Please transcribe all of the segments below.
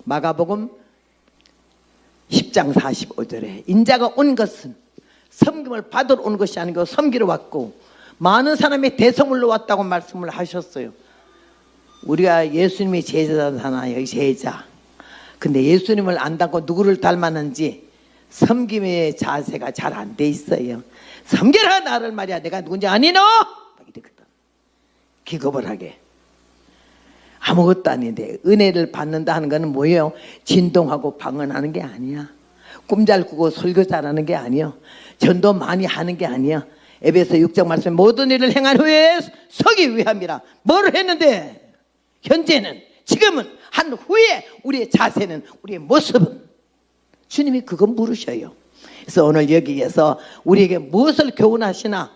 마가복음 10장 45절에 인자가 온 것은 섬김을 받으러 온 것이 아니고 섬기러 왔고 많은 사람이 대성물로 왔다고 말씀을 하셨어요. 우리가 예수님이 제자잖아요. 제자. 근데 예수님을 안다고 누구를 닮았는지 섬김의 자세가 잘 안 돼 있어요. 섬겨라 나를 말이야. 내가 누군지 아니노? 이랬거든. 기겁을 하게. 아무것도 아닌데 은혜를 받는다 하는 거는 뭐예요? 진동하고 방언하는 게 아니야. 꿈 잘 꾸고 설교 잘하는 게 아니야. 전도 많이 하는 게 아니야. 에베소 6장 말씀에 모든 일을 행한 후에 서기 위함이라. 뭘 했는데 현재는 지금은 한 후에 우리의 자세는 우리의 모습은 주님이 그거 물으셔요. 그래서 오늘 여기에서 우리에게 무엇을 교훈하시나?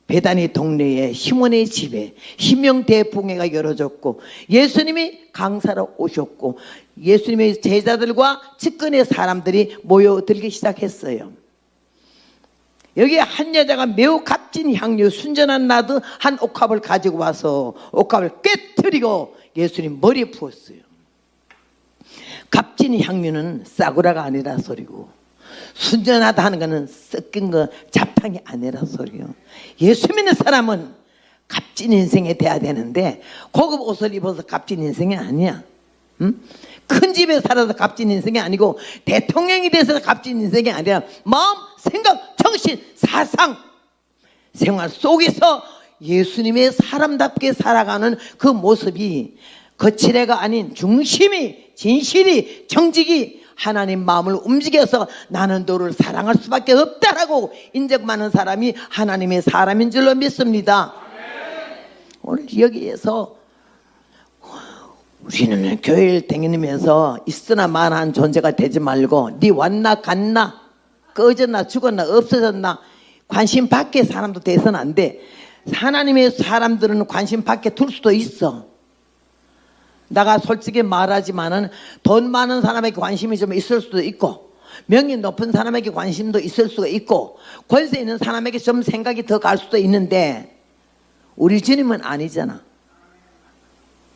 베다니 동네에 시몬의 집에 신명대붕회가 열어졌고 예수님이 강사로 오셨고 예수님의 제자들과 측근의 사람들이 모여들기 시작했어요. 여기에 한 여자가 매우 값진 향유 순전한 나드 한 옥합을 가지고 와서 옥합을 깨뜨리고 예수님 머리에 부었어요. 값진 향유는 싸구라가 아니라 소리고 순전하다 하는 것은 섞인 거 잡탕이 아니라 소리요. 예수 믿는 사람은 값진 인생에 돼야 되는데 고급 옷을 입어서 값진 인생이 아니야. 응? 큰 집에 살아서 값진 인생이 아니고 대통령이 돼서 값진 인생이 아니라 마음, 생각, 정신, 사상 생활 속에서 예수님의 사람답게 살아가는 그 모습이 거칠애가 아닌 중심이 진실이 정직이 하나님 마음을 움직여서 나는 너를 사랑할 수밖에 없다라고 인정하는 사람이 하나님의 사람인 줄로 믿습니다. 오늘 여기에서 우리는 교회를 다니면서 있으나 마나한 존재가 되지 말고 네 왔나 갔나 꺼졌나 죽었나 없어졌나 관심 밖에 사람도 돼서는 안 돼. 하나님의 사람들은 관심 밖에 둘 수도 있어. 내가 솔직히 말하지만은 돈 많은 사람에게 관심이 좀 있을 수도 있고 명예 높은 사람에게 관심도 있을 수가 있고 권세 있는 사람에게 좀 생각이 더 갈 수도 있는데 우리 주님은 아니잖아.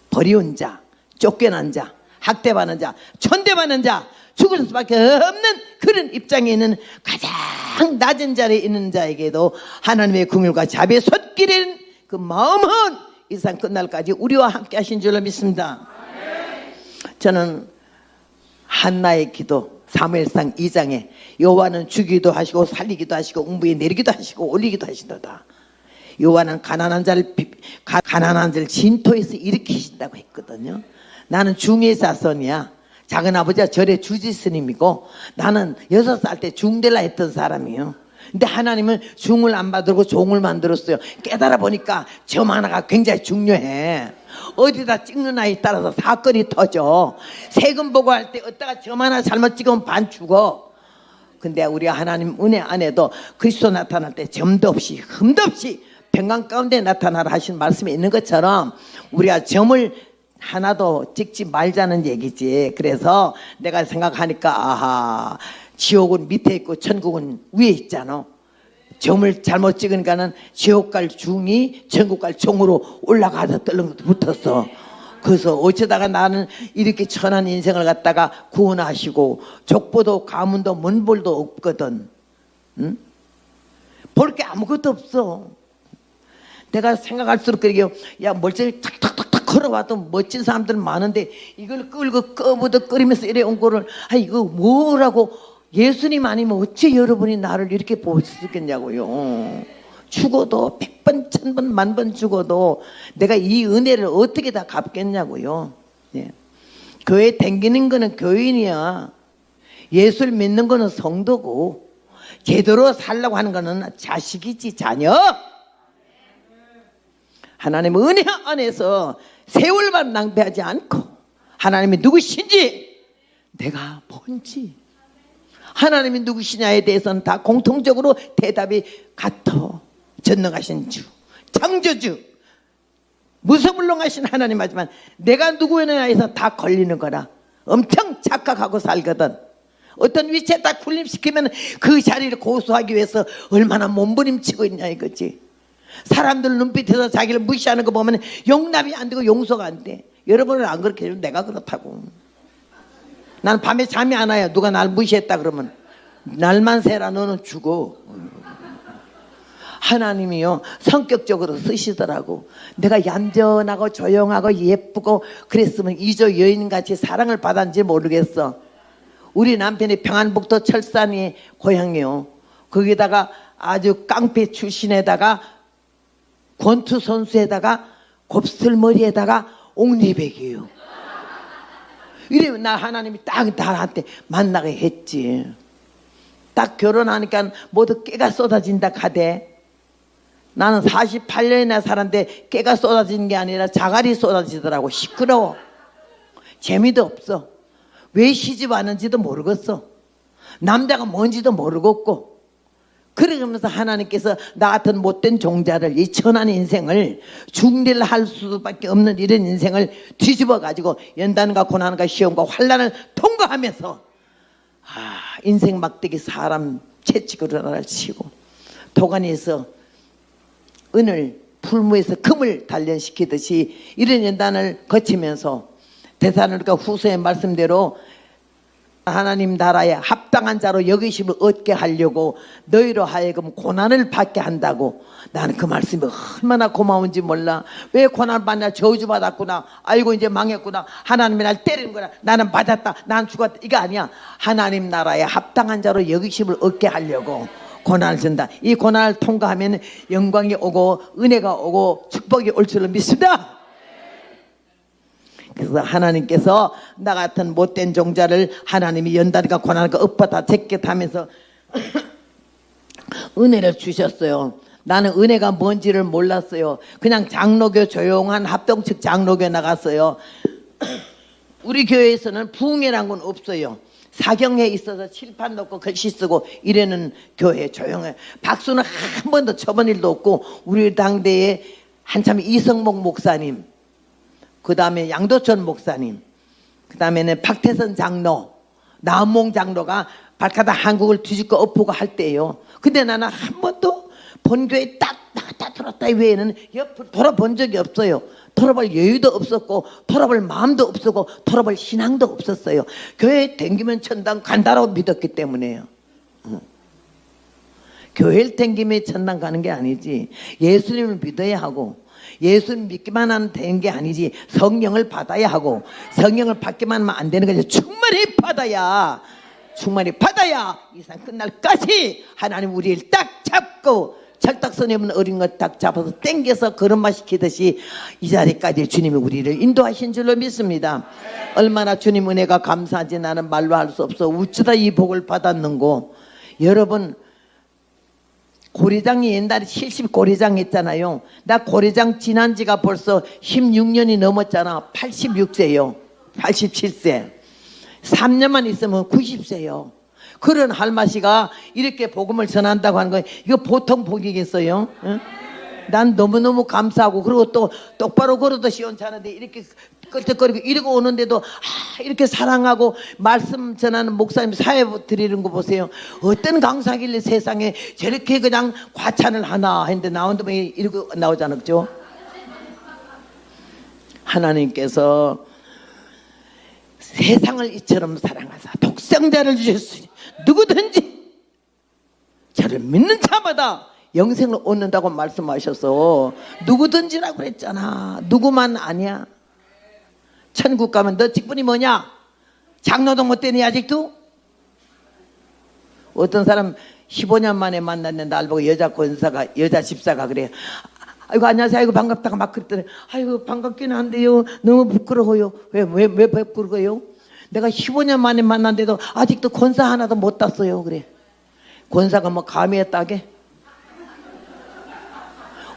버리운 자, 쫓겨난 자, 학대받는 자, 천대받는 자, 죽을 수밖에 없는 그런 입장에 있는 가장 낮은 자리에 있는 자에게도 하나님의 긍휼과 자비의 손길인 그 마음은 이 세상 끝날까지 우리와 함께 하신 줄로 믿습니다. 저는 한나의 기도 사무엘상 2장에 여호와는 주기도 하시고 살리기도 하시고 음부에 내리기도 하시고 올리기도 하신다. 여호와는 가난한 자를 진토에서 일으키신다고 했거든요. 나는 중의 자손이야. 작은아버지가 절의 주지스님이고 나는 6살 때 중대라 했던 사람이에요. 근데 하나님은 중을 안 만들고 종을 만들었어요. 깨달아 보니까 점 하나가 굉장히 중요해. 어디다 찍는 아이에 따라서 사건이 터져. 세금 보고할 때 어디다가 점 하나 잘못 찍으면 반 죽어. 근데 우리가 하나님 은혜 안에도 그리스도 나타날 때 점도 없이 흠도 없이 평강 가운데 나타나라 하신 말씀이 있는 것처럼 우리가 점을 하나도 찍지 말자는 얘기지. 그래서 내가 생각하니까 아하, 지옥은 밑에 있고 천국은 위에 있잖아. 점을 잘못 찍으니까는 지옥 갈 중이 천국 갈 종으로 올라가서 떨렁 붙었어. 그래서 어쩌다가 나는 이렇게 천한 인생을 갖다가 구원하시고 족보도 가문도 문볼도 없거든. 응? 볼 게 아무것도 없어. 내가 생각할수록 그러게요. 야, 멀쩡히 탁탁탁탁 걸어와도 멋진 사람들 많은데 이걸 끌고 꺼부덕거리면서 이래 온 거를 아 이거 뭐라고 예수님 아니면 어째 여러분이 나를 이렇게 볼 수 있겠냐고요. 죽어도 100번 1000번 10,000번 죽어도 내가 이 은혜를 어떻게 다 갚겠냐고요. 예. 교회 댕기는 거는 교인이야. 예수를 믿는 거는 성도고 제대로 살려고 하는 거는 자식이지 자녀. 하나님의 은혜 안에서 세월만 낭비하지 않고 하나님이 누구신지 내가 뭔지 하나님이 누구시냐에 대해서는 다 공통적으로 대답이 같아. 전능하신 주, 창조주, 무서불능하신 하나님 하지만 내가 누구냐에서 다 걸리는 거라. 엄청 착각하고 살거든. 어떤 위치에 딱 군림시키면 그 자리를 고수하기 위해서 얼마나 몸부림치고 있냐 이거지. 사람들 눈빛에서 자기를 무시하는 거 보면 용납이 안 되고 용서가 안 돼. 여러분은 안 그렇게 해도 내가 그렇다고. 난 밤에 잠이 안 와요. 누가 날 무시했다 그러면. 날만 새라 너는 죽어. 하나님이요 성격적으로 쓰시더라고. 내가 얌전하고 조용하고 예쁘고 그랬으면 이조 여인같이 사랑을 받았는지 모르겠어. 우리 남편이 평안북도 철산이 고향이요. 거기다가 아주 깡패 출신에다가 권투 선수에다가 곱슬머리에다가 옥리백이에요. 이러면 나 하나님이 딱 나한테 만나게 했지. 딱 결혼하니까 모두 깨가 쏟아진다 카대. 나는 48년이나 살았는데 깨가 쏟아지는 게 아니라 자갈이 쏟아지더라고. 시끄러워. 재미도 없어. 왜 시집 왔는지도 모르겠어. 남자가 뭔지도 모르겠고. 그러면서 하나님께서 나 같은 못된 종자를, 이 천한 인생을 중대를 할 수밖에 없는 이런 인생을 뒤집어 가지고 연단과 고난과 시험과 환난을 통과하면서 인생 막대기 사람 채찍으로 치고 도가니에서 은을, 풀무에서 금을 단련시키듯이 이런 연단을 거치면서 데살로니가 후서의 말씀대로 하나님 나라에 합당한 자로 여기심을 얻게 하려고 너희로 하여금 고난을 받게 한다고. 나는 그 말씀이 얼마나 고마운지 몰라. 왜 고난을 받냐? 저주받았구나. 아이고 이제 망했구나. 하나님이 날 때리는 거라. 나는 맞았다. 난 죽었다. 이거 아니야. 하나님 나라에 합당한 자로 여기심을 얻게 하려고 고난을 준다. 이 고난을 통과하면 영광이 오고 은혜가 오고 축복이 올 줄로 믿습니다. 그래서 하나님께서 나 같은 못된 종자를 하나님이 연단과 고난과 엇받아 제껴하면서 은혜를 주셨어요. 나는 은혜가 뭔지를 몰랐어요. 그냥 장로교, 조용한 합동측 장로교 나갔어요. 우리 교회에서는 부흥회란 건 없어요. 사경회에 있어서 칠판 놓고 글씨 쓰고 이래는 교회 조용해. 박수는 한 번도 쳐본 일도 없고. 우리 당대에 한참 이성목 목사님, 그 다음에 양도천 목사님, 그 다음에는 박태선 장로, 나은몽 장로가 발가락 한국을 뒤집고 엎고 할 때예요. 근데 나는 한 번도 본교에 딱 나갔다 들었다 외에는 옆을 돌아본 적이 없어요. 돌아볼 여유도 없었고 돌아볼 마음도 없었고 돌아볼 신앙도 없었어요. 교회에 댕기면 천당 간다라고 믿었기 때문에요. 교회를 댕기면 천당 가는 게 아니지. 예수님을 믿어야 하고 예수님 믿기만 하면 되는 게 아니지. 성령을 받아야 하고 성령을 받기만 하면 안 되는 거지. 충만히 받아야 이 상 끝날까지 하나님 우리를 딱 잡고 철딱선에 없는 어린 것 딱 잡아서 땡겨서 걸음마 시키듯이 이 자리까지 주님이 우리를 인도하신 줄로 믿습니다. 얼마나 주님 은혜가 감사한지 나는 말로 할 수 없어. 어쩌다 이 복을 받았는고. 여러분, 고리장이 옛날에 70 고리장 했잖아요. 나 고리장 지난 지가 벌써 16년이 넘었잖아. 86세요 87세 3년만 있으면 90세요 그런 할마씨가 이렇게 복음을 전한다고 하는 거 이거 보통 복이겠어요? 응? 난 너무너무 감사하고, 그리고 또 똑바로 걸어도 시원찮은데 이렇게 껄떡거리고 이러고 오는데도 이렇게 사랑하고 말씀 전하는 목사님 사회 드리는 거 보세요. 어떤 강사길래 세상에 저렇게 그냥 과찬을 하나 했는데 나온다면 이러고 나오잖아요. 그죠? 하나님께서 세상을 이처럼 사랑하사 독생자를 주셨으니 누구든지 저를 믿는 자마다 영생을 얻는다고 말씀하셔서 누구든지라고 그랬잖아. 누구만 아니야. 천국 가면 너 직분이 뭐냐? 장로도 못 되니 아직도? 어떤 사람 15년 만에 만났는데 날 보고 여자 집사가 그래. 아이고 안녕하세요. 아이고 반갑다가 막 그랬더니 아이고 반갑긴 한데요. 너무 부끄러워요. 왜 부끄러워요? 내가 15년 만에 만났는데도 아직도 권사 하나도 못 땄어요. 그래. 권사가 뭐 감히 했다게?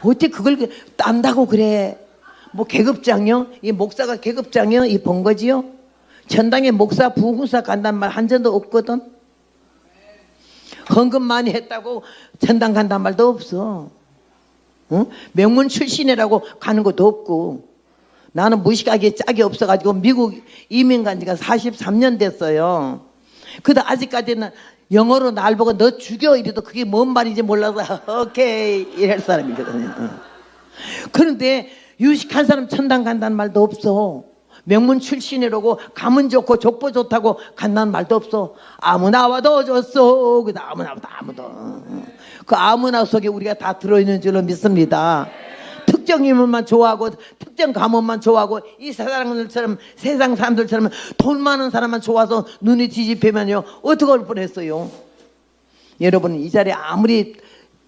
어떻게 그걸 딴다고 그래. 뭐 계급장이요? 이 목사가 계급장이요? 이 번거지요? 천당에 목사 부흥사 간단 말 한 전도 없거든. 헌금 많이 했다고 천당 간단 말도 없어. 응? 명문 출신이라고 가는 것도 없고. 나는 무식하게 짝이 없어가지고 미국 이민 간 지가 43년 됐어요. 근데 아직까지는 영어로 날 보고 너 죽여 이래도 그게 뭔 말인지 몰라서 오케이 이럴 사람이거든요. 그런데 유식한 사람 천당 간다는 말도 없어. 명문 출신이라고 가문 좋고 족보 좋다고 간다는 말도 없어. 아무나 와도 줬어. 그 아무나 와도 아무도. 그 아무나 속에 우리가 다 들어있는 줄로 믿습니다. 특정 인물만 좋아하고 특정 가문만 좋아하고 이 세상 사람들처럼 돈 많은 사람만 좋아서 눈이 뒤집히면요 어떻게 할 뻔했어요. 여러분 이 자리에 아무리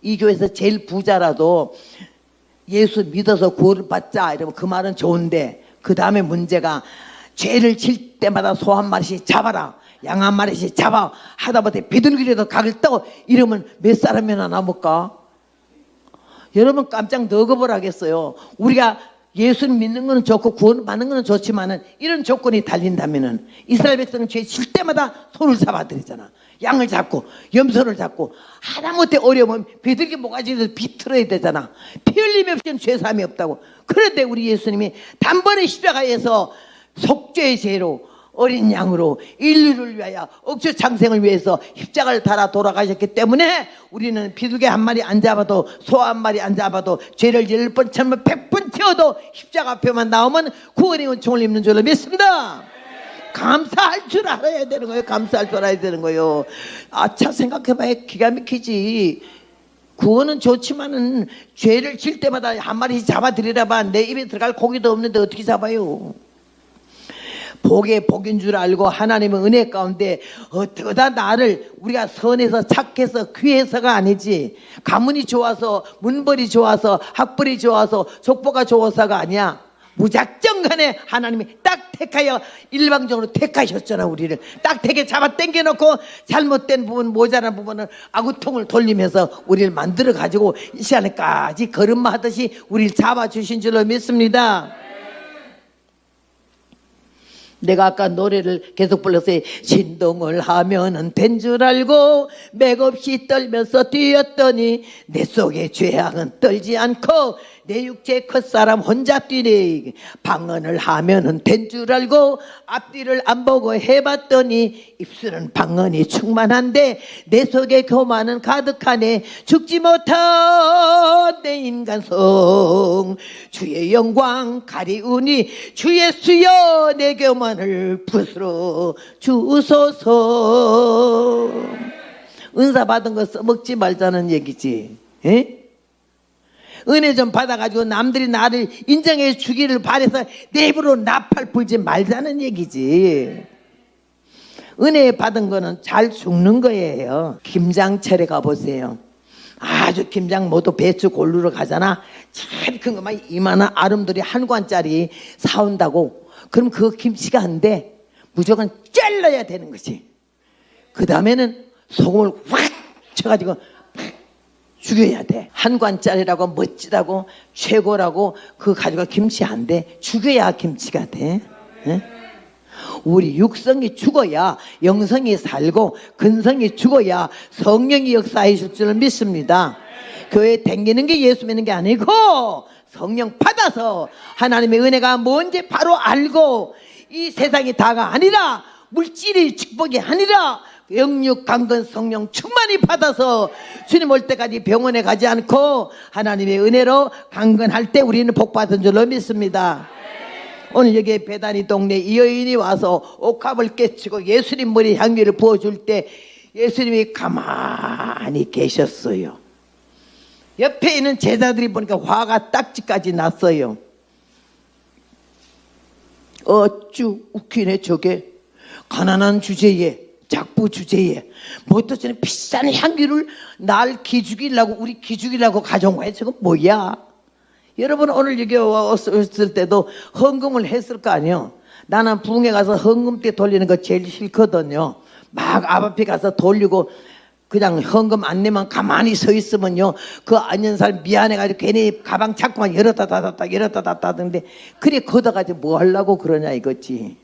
이 교회에서 제일 부자라도 예수 믿어서 구원을 받자 이러면 그 말은 좋은데 그 다음에 문제가 죄를 질 때마다 소 한 마리씩 잡아라 양 한 마리씩 잡아 하다못해 비둘기라도 각을 떠 이러면 몇 사람이나 남을까? 여러분 깜짝 너거벌하겠어요. 우리가 예수를 믿는 거는 좋고 구원 받는 거는 좋지만은 이런 조건이 달린다면은 이스라엘 백성은 죄 질 때마다 손을 잡아들이잖아. 양을 잡고 염소를 잡고 하다못해 어려우면 비둘기 모가지를 비틀어야 되잖아. 피 흘림 없이는 죄사함이 없다고. 그런데 우리 예수님이 단번에 십자가에서 속죄의 죄로 어린 양으로 인류를 위하여 억주 창생을 위해서 십자가를 달아 돌아가셨기 때문에 우리는 비둘기 한 마리 안 잡아도 소 한 마리 안 잡아도 죄를 10번 천번 100번 채워도 십자가 앞에만 나오면 구원의 은총을 입는 줄로 믿습니다. 감사할 줄 알아야 되는 거예요. 감사할 줄 알아야 되는 거예요. 아차 생각해봐야 기가 막히지. 구원은 좋지만은 죄를 질 때마다 한 마리씩 잡아들이라 봐. 내 입에 들어갈 고기도 없는데 어떻게 잡아요. 복의 복인 줄 알고 하나님의 은혜 가운데 어떠다 나를 우리가 선해서 착해서 귀해서가 아니지 가문이 좋아서 문벌이 좋아서 학벌이 좋아서 족보가 좋아서가 아니야. 무작정 간에 하나님이 딱 택하여 일방적으로 택하셨잖아. 우리를 딱 택에 잡아 당겨놓고 잘못된 부분 모자란 부분을 아구통을 돌리면서 우리를 만들어 가지고 이 시간에까지 걸음마하듯이 우리를 잡아주신 줄로 믿습니다. 내가 아까 노래를 계속 불렀어요. 신동을 하면은 된 줄 알고 맥없이 떨면서 뛰었더니 내 속의 죄악은 떨지 않고 내 육체 컷사람 혼자 뛰네. 방언을 하면은 된 줄 알고 앞뒤를 안 보고 해봤더니 입술은 방언이 충만한데 내 속에 교만은 가득하네. 죽지 못한 내 인간성 주의 영광 가리우니 주 예수여 내 교만을 부스러 주소서. 은사 받은 거 써먹지 말자는 얘기지. 에? 은혜 좀 받아가지고 남들이 나를 인정해 주기를 바래서 내 입으로 나팔 불지 말자는 얘기지. 은혜 받은 거는 잘 죽는 거예요. 김장철에 가보세요. 아주 김장 모두 배추 골루러 가잖아. 참 큰 것만 이만한 아름들이 한 관짜리 사온다고. 그럼 그 김치가 안 돼. 무조건 잘라야 되는 거지. 그 다음에는 소금을 확 쳐가지고 죽여야 돼. 한 관짜리라고 멋지다고 최고라고 그거 가지고 김치 안 돼. 죽여야 김치가 돼. 네? 우리 육성이 죽어야 영성이 살고 근성이 죽어야 성령이 역사하실 줄 믿습니다. 교회에 댕기는 게 예수 믿는 게 아니고 성령 받아서 하나님의 은혜가 뭔지 바로 알고 이 세상이 다가 아니라 물질이 축복이 아니라 영육 강건 성령 충만히 받아서 주님 올 때까지 병원에 가지 않고 하나님의 은혜로 강건할 때 우리는 복받은 줄로 믿습니다. 오늘 여기 배단위 동네 이 여인이 와서 옥합을 깨치고 예수님 머리 향기를 부어줄 때 예수님이 가만히 계셨어요. 옆에 있는 제자들이 보니까 화가 딱지까지 났어요. 어쭈 웃기네 저게. 가난한 주제에 작부 주제에 뭐 또 저는 비싼 향기를 날 기죽이려고 우리 기죽이려고 가져온 거야. 저건 뭐야? 여러분 오늘 여기 왔을 때도 헌금을 했을 거 아니에요. 나는 부흥회 가서 헌금대 돌리는 거 제일 싫거든요. 막 앞에 가서 돌리고 그냥 헌금 안 내면 가만히 서 있으면요 그 아는 사람 미안해가지고 괜히 가방 자꾸만 열었다 닫았다 열었다 닫았다 하던데 그래 걷어가지고 뭐 하려고 그러냐 이거지.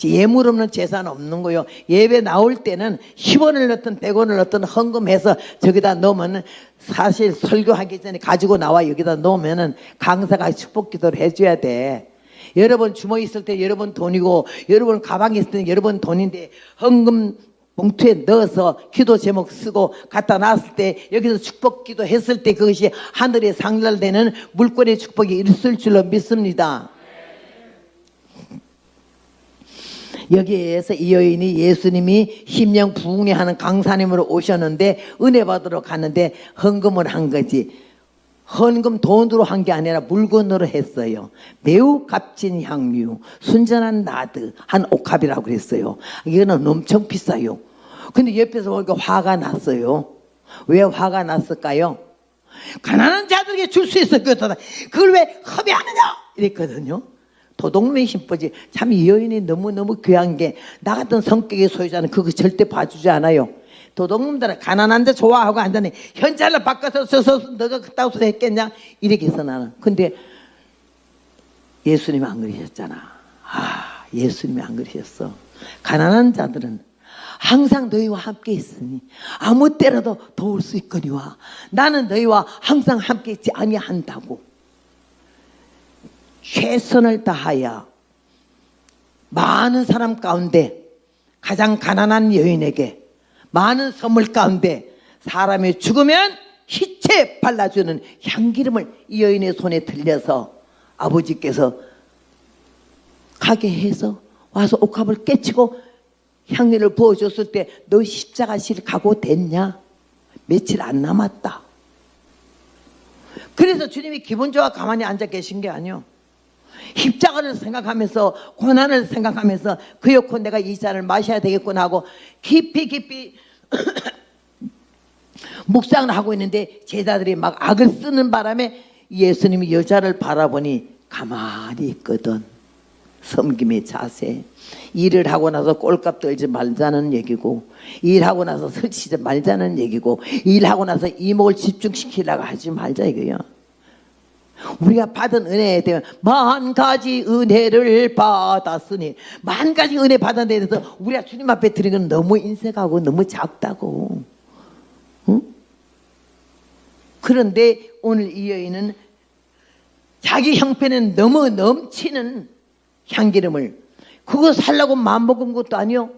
예물 없는 재산 없는 거요. 예배 나올 때는 10원을 넣든 100원을 넣든 헌금해서 저기다 넣으면 사실 설교하기 전에 가지고 나와 여기다 넣으면은 강사가 축복 기도를 해줘야 돼. 여러분 주머니 있을 때 여러분 돈이고 여러분 가방에 있을 때 여러분 돈인데 헌금 봉투에 넣어서 기도 제목 쓰고 갖다 놨을 때 여기서 축복 기도 했을 때 그것이 하늘에 상달되는 물권의 축복이 있을 줄로 믿습니다. 여기에서 이 여인이 예수님이 심령 부흥회하는 강사님으로 오셨는데 은혜 받으러 가는데 헌금을 한 거지. 헌금 돈으로 한 게 아니라 물건으로 했어요. 매우 값진 향유, 순전한 나드, 한 옥합이라고 그랬어요. 이거는 엄청 비싸요. 근데 옆에서 보니까 화가 났어요. 왜 화가 났을까요? 가난한 자들에게 줄 수 있었거든. 그걸 왜 허비하느냐? 이랬거든요. 도둑놈의 심보지. 참 이 여인이 너무너무 귀한 게, 나 같은 성격의 소유자는 그거 절대 봐주지 않아요. 도둑놈들은 가난한 데 좋아하고 앉아니 현찰로 바꿔서 써서 너가 그따구 소리 했겠냐? 이렇게 해서 나는. 근데 예수님이 안 그러셨잖아. 예수님이 안 그러셨어. 가난한 자들은 항상 너희와 함께 있으니 아무 때라도 도울 수 있거니와 나는 너희와 항상 함께 있지 아니한다고. 최선을 다하여 많은 사람 가운데 가장 가난한 여인에게 많은 선물 가운데 사람이 죽으면 희채 발라주는 향기름을 이 여인의 손에 들려서 아버지께서 가게 해서 와서 옥합을 깨치고 향기를 부어줬을 때 너 십자가실 각오 됐냐? 며칠 안 남았다. 그래서 주님이 기분 좋아 가만히 앉아 계신 게 아니요. 십자가를 생각하면서 고난을 생각하면서 그렇고 내가 이 잔을 마셔야 되겠구나 하고 깊이 묵상을 하고 있는데 제자들이 막 악을 쓰는 바람에 예수님이 여자를 바라보니 가만히 있거든. 섬김의 자세. 일을 하고 나서 꼴값 떨지 말자는 얘기고, 일하고 나서 설치지 말자는 얘기고, 일하고 나서 이목을 집중시키려고 하지 말자 이거야. 우리가 받은 은혜에 대해 만 가지 은혜를 받았으니, 만 가지 은혜 받은 데 대해서 우리가 주님 앞에 드리는 건 너무 인색하고 너무 작다고. 응? 그런데 오늘 이 여인은 자기 형편에 너무 넘치는 향기름을 그거 살라고 마음먹은 것도 아니요.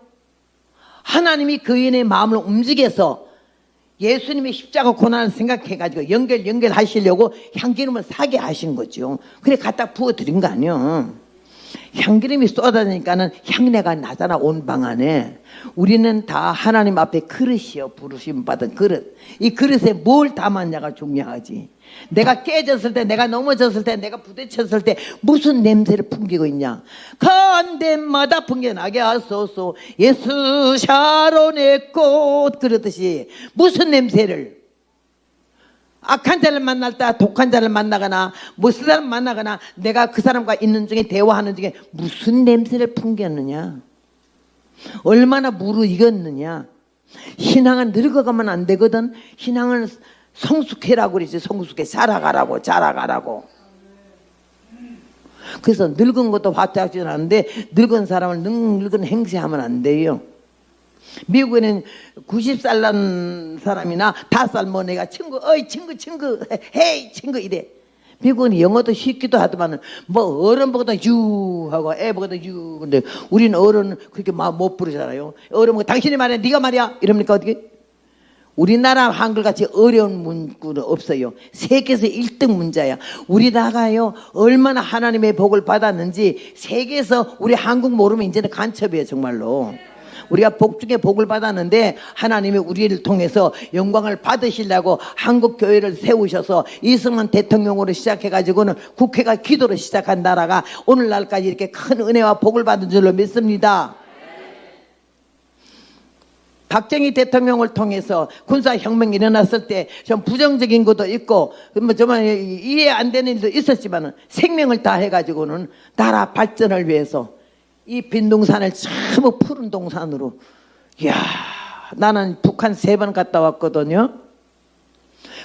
하나님이 그 여인의 마음을 움직여서 예수님의 십자가 고난을 생각해가지고 연결하시려고 향기름을 사게 하신 거죠. 그래 갖다 부어드린 거 아니요. 향기름이 쏟아지니까는 향내가 나잖아. 온 방 안에. 우리는 다 하나님 앞에 그릇이요, 부르심 받은 그릇. 이 그릇에 뭘 담았냐가 중요하지. 내가 깨졌을 때, 내가 넘어졌을 때, 내가 부딪혔을 때 무슨 냄새를 풍기고 있냐. 간 데마다 풍겨나게 하소서 예수 샤론의 꽃. 그러듯이 무슨 냄새를, 악한 자를 만날 때 독한 자를 만나거나 무슨 사람 만나거나 내가 그 사람과 있는 중에 대화하는 중에 무슨 냄새를 풍겼느냐, 얼마나 무르익었느냐. 신앙은 늙어가면 안 되거든. 신앙은 성숙해라고 그러지. 성숙해. 자라가라고. 그래서 늙은 것도 화딱지는 않은데 늙은 사람을 늙은 행세하면 안 돼요. 미국에는 90살 난 사람이나 5살 뭐 내가 친구 헤이 친구 이래. 미국은 영어도 쉽기도 하더만은 뭐 어른 보고도 유 하고 애 보고도 유. 근데 우리는 어른 그렇게 막 못 부르잖아요. 어른 보고 당신이 말해 네가 말이야 이럽니까 어떻게? 우리나라 한글같이 어려운 문구는 없어요. 세계에서 1등 문자야. 우리나라가요 얼마나 하나님의 복을 받았는지 세계에서 우리 한국 모르면 이제는 간첩이에요 정말로. 우리가 복 중에 복을 받았는데 하나님이 우리를 통해서 영광을 받으시려고 한국 교회를 세우셔서 이승만 대통령으로 시작해가지고는 국회가 기도로 시작한 나라가 오늘날까지 이렇게 큰 은혜와 복을 받은 줄로 믿습니다. 박정희 대통령을 통해서 군사혁명이 일어났을 때 좀 부정적인 것도 있고 뭐 정말 이해 안 되는 일도 있었지만 생명을 다해가지고는 나라 발전을 위해서 이 빈둥산을 전부 푸른 동산으로. 이야, 나는 북한 3번 갔다 왔거든요.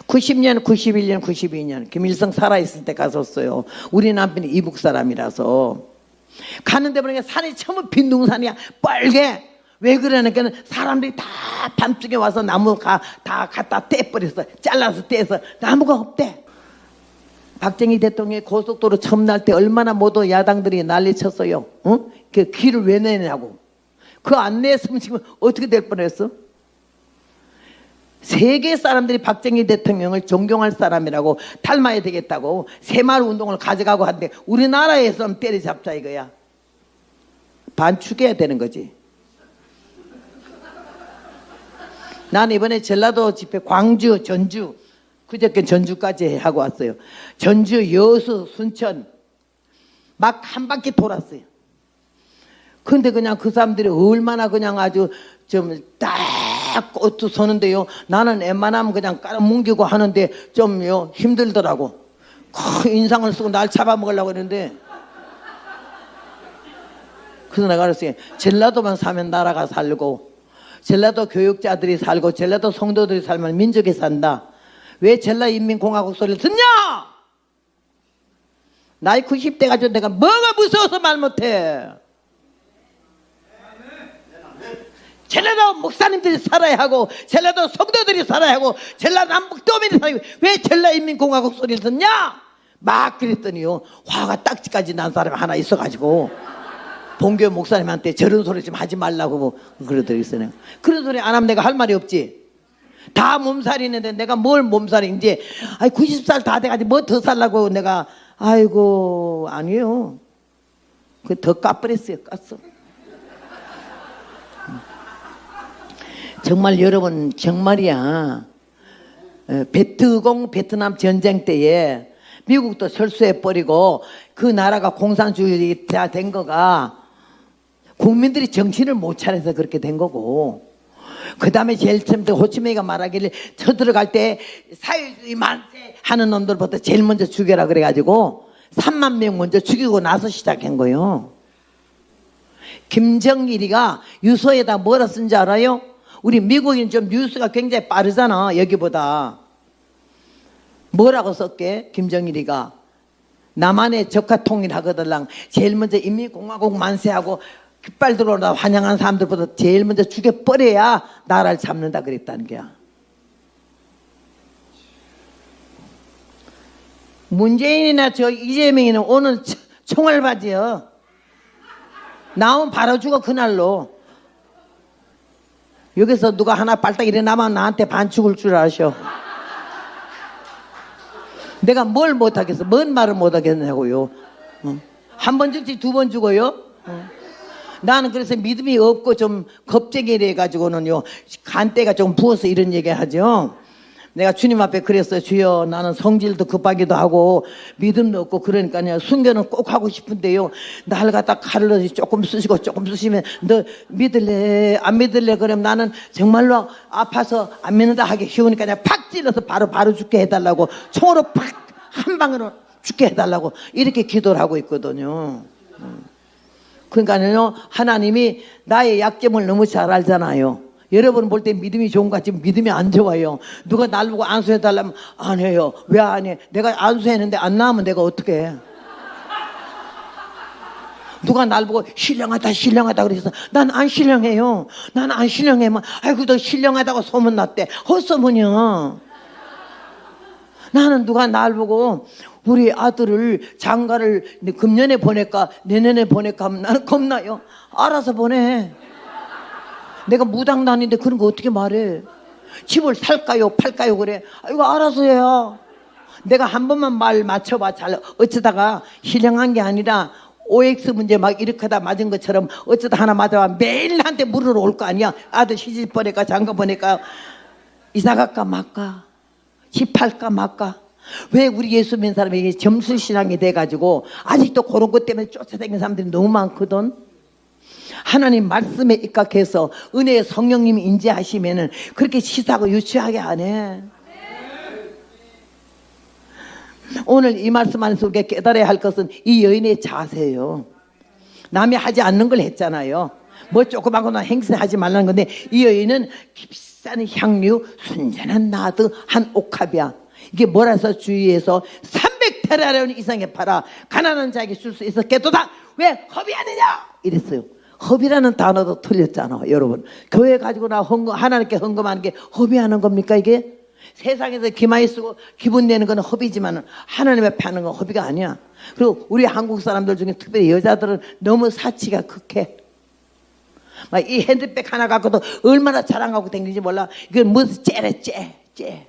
90년, 91년, 92년 김일성 살아있을 때 갔었어요. 우리 남편이 이북 사람이라서. 가는데 보니까 산이 전부 빈둥산이야. 빨개. 왜 그러니까 사람들이 다 밤중에 와서 나무 다 갖다 떼버렸어. 잘라서 떼서 나무가 없대. 박정희 대통령이 고속도로 처음 날 때 얼마나 모두 야당들이 난리쳤어요. 어? 그 길을 왜 내냐고. 그 안 냈으면 지금 어떻게 될 뻔했어? 세계 사람들이 박정희 대통령을 존경할 사람이라고 닮아야 되겠다고 새마을 운동을 가져가고 하는데 우리나라에서는 때려잡자 이거야. 반 죽여야 되는 거지. 나는 이번에 전라도 집회 광주, 전주, 그저께 전주까지 하고 왔어요. 전주, 여수, 순천 막 한 바퀴 돌았어요. 근데 그냥 그 사람들이 얼마나 그냥 아주 좀 딱 꽃도 서는데요. 나는 웬만하면 그냥 깔아뭉개고 하는데 좀요 힘들더라고. 인상을 쓰고 날 잡아먹으려고 했는데, 그래서 내가 그랬어요. 전라도만 사면 나라가 살고, 전라도 교육자들이 살고, 전라도 성도들이 살면 민족이 산다. 왜 전라인민공화국 소리를 듣냐? 나이 90대 가지고 내가 뭐가 무서워서 말 못해. 전라도 목사님들이 살아야 하고, 전라도 성도들이 살아야 하고, 전라도 남북도민이 살아야 하고, 왜 전라인민공화국 소리를 듣냐? 막 그랬더니요, 화가 딱지까지 난 사람이 하나 있어가지고 본교 목사님한테 저런 소리 좀 하지 말라고 그러더랬어요. 그런 소리 안 하면 내가 할 말이 없지. 다 몸살이는데 내가 뭘 몸살이, 이제 90살 다 돼가지고 뭐 더 살라고 내가. 아이고, 아니에요. 그 더 까버렸어요. 깠어. 정말 여러분, 정말이야. 베트남 전쟁 때에 미국도 철수해버리고 그 나라가 공산주의가 된 거가 국민들이 정신을 못 차려서 그렇게 된 거고, 그 다음에 제일 처음 호치민이가 말하기를 쳐들어갈 때 사회주의 만세 하는 놈들부터 제일 먼저 죽여라 그래가지고 3만 명 먼저 죽이고 나서 시작한 거예요. 김정일이가 유서에다 뭐라 쓴지 알아요? 우리 미국인 좀 뉴스가 굉장히 빠르잖아, 여기보다. 뭐라고 썼게? 김정일이가 남한의 적화 통일하거들랑 제일 먼저 인민공화국 만세하고 깃발 들어오다 환영한 사람들보다 제일 먼저 죽여버려야 나라를 잡는다 그랬다는 거야. 문재인이나 저 이재명이는 오늘 총알 바지요. 나오면 바로 죽어, 그날로. 여기서 누가 하나 발딱 일어나면 나한테 반죽을 줄 아셔. 내가 뭘 못하겠어? 뭔 말을 못하겠냐고요. 한 번 죽지 두 번 죽어요? 나는 그래서 믿음이 없고 좀 겁쟁이래 가지고는요, 간때가 좀 부어서 이런 얘기 하죠. 내가 주님 앞에 그랬어요. 주여, 나는 성질도 급하기도 하고 믿음도 없고 그러니까요, 순교는 꼭 하고 싶은데요, 날 갖다 칼을 조금 쓰시고 조금 쓰시면 너 믿을래 안 믿을래 그러면 나는 정말로 아파서 안 믿는다 하기 쉬우니까 그냥 팍 찔러서 바로 죽게 해달라고, 총으로 팍 한 방으로 죽게 해달라고 이렇게 기도를 하고 있거든요. 그러니까요, 하나님이 나의 약점을 너무 잘 알잖아요. 여러분 볼 때 믿음이 좋은 것 같지만 믿음이 안 좋아요. 누가 날 보고 안수해달라면 안 해요. 왜 안 해? 내가 안수했는데 안 나오면 내가 어떻게 해? 누가 날 보고 신령하다 그래서 난 안 신령해요. 난 안 신령해. 아이고, 너 신령하다고 소문났대. 헛소문이야. 나는 누가 날 보고 우리 아들을 장가를 금년에 보낼까 내년에 보낼까 하면 나는 겁나요. 알아서 보내. 내가 무당 다니는데 그런 거 어떻게 말해? 집을 살까요 팔까요 그래. 이거 알아서 해야. 내가 한 번만 말 맞춰봐. 잘 어쩌다가 신령한 게 아니라 OX 문제 막 이렇게 하다 맞은 것처럼 어쩌다 하나 맞아봐 매일 나한테 물으러 올 거 아니야. 아들 시집 보낼까 장가 보낼까, 이사 갈까 말까, 집 팔까 말까. 왜 우리 예수 믿는 사람이 점수신앙이 돼가지고 아직도 그런 것 때문에 쫓아다니는 사람들이 너무 많거든. 하나님 말씀에 입각해서 은혜의 성령님이 인지하시면은 그렇게 시사하고 유치하게 안 해. 오늘 이 말씀 안에서 우리가 깨달아야 할 것은 이 여인의 자세예요. 남이 하지 않는 걸 했잖아요. 뭐 조그마거나 행세하지 말라는 건데, 이 여인은 값싼 향유 순전한 나드 한 옥합이야. 이게 뭐라서 주위에서 300테라리온 이상의 팔아 가난한 자에게 줄 수 있었겠도다. 왜 허비하느냐 이랬어요. 허비라는 단어도 틀렸잖아. 여러분, 교회 가지고 나 하나님께 헌금하는 게 허비하는 겁니까? 이게 세상에서 기마이 쓰고 기분 내는 건 허비지만 하나님 앞에 하는 건 허비가 아니야. 그리고 우리 한국 사람들 중에 특별히 여자들은 너무 사치가 극해. 막 이 핸드백 하나 갖고도 얼마나 자랑하고 다니는지 몰라. 이건 무슨 째래 째.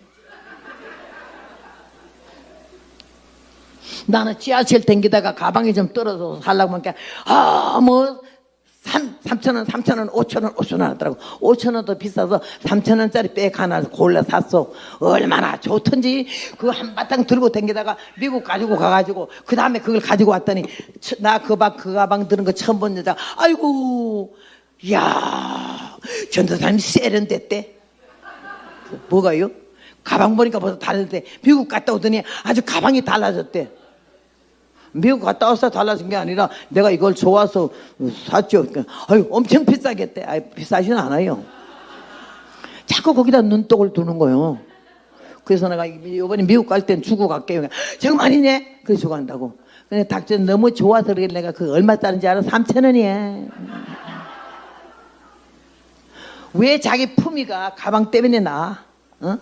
나는 지하철 댕기다가 가방이 좀 떨어져서 살라고 하니까 뭐 3,000원, 3,000원, 5,000원, 5,000원 하더라고. 5,000원도 비싸서 3,000원짜리 백 하나 골라 샀어. 얼마나 좋던지. 그거 한바탕 들고 댕기다가 미국 가지고 가가지고 그 다음에 그걸 가지고 왔더니 나 그 가방 드는 거 처음 본 여자. 아이고, 야, 전도사님 세련됐대. 뭐가요? 가방 보니까 벌써 다른데 미국 갔다 오더니 아주 가방이 달라졌대. 미국 갔다 와서 달라진 게 아니라 내가 이걸 좋아서 샀죠. 아유, 엄청 비싸겠대. 아유, 비싸진 않아요. 자꾸 거기다 눈독을 두는 거예요. 그래서 내가 이번에 미국 갈 땐 주고 갈게요. 정말이네? 그래서 주고 간다고. 근데 닥쳐 너무 좋아서 그래. 내가 그 얼마짜리인지 알아? 3,000원이야. 왜 자기 품위가 가방 때문에 나? 어?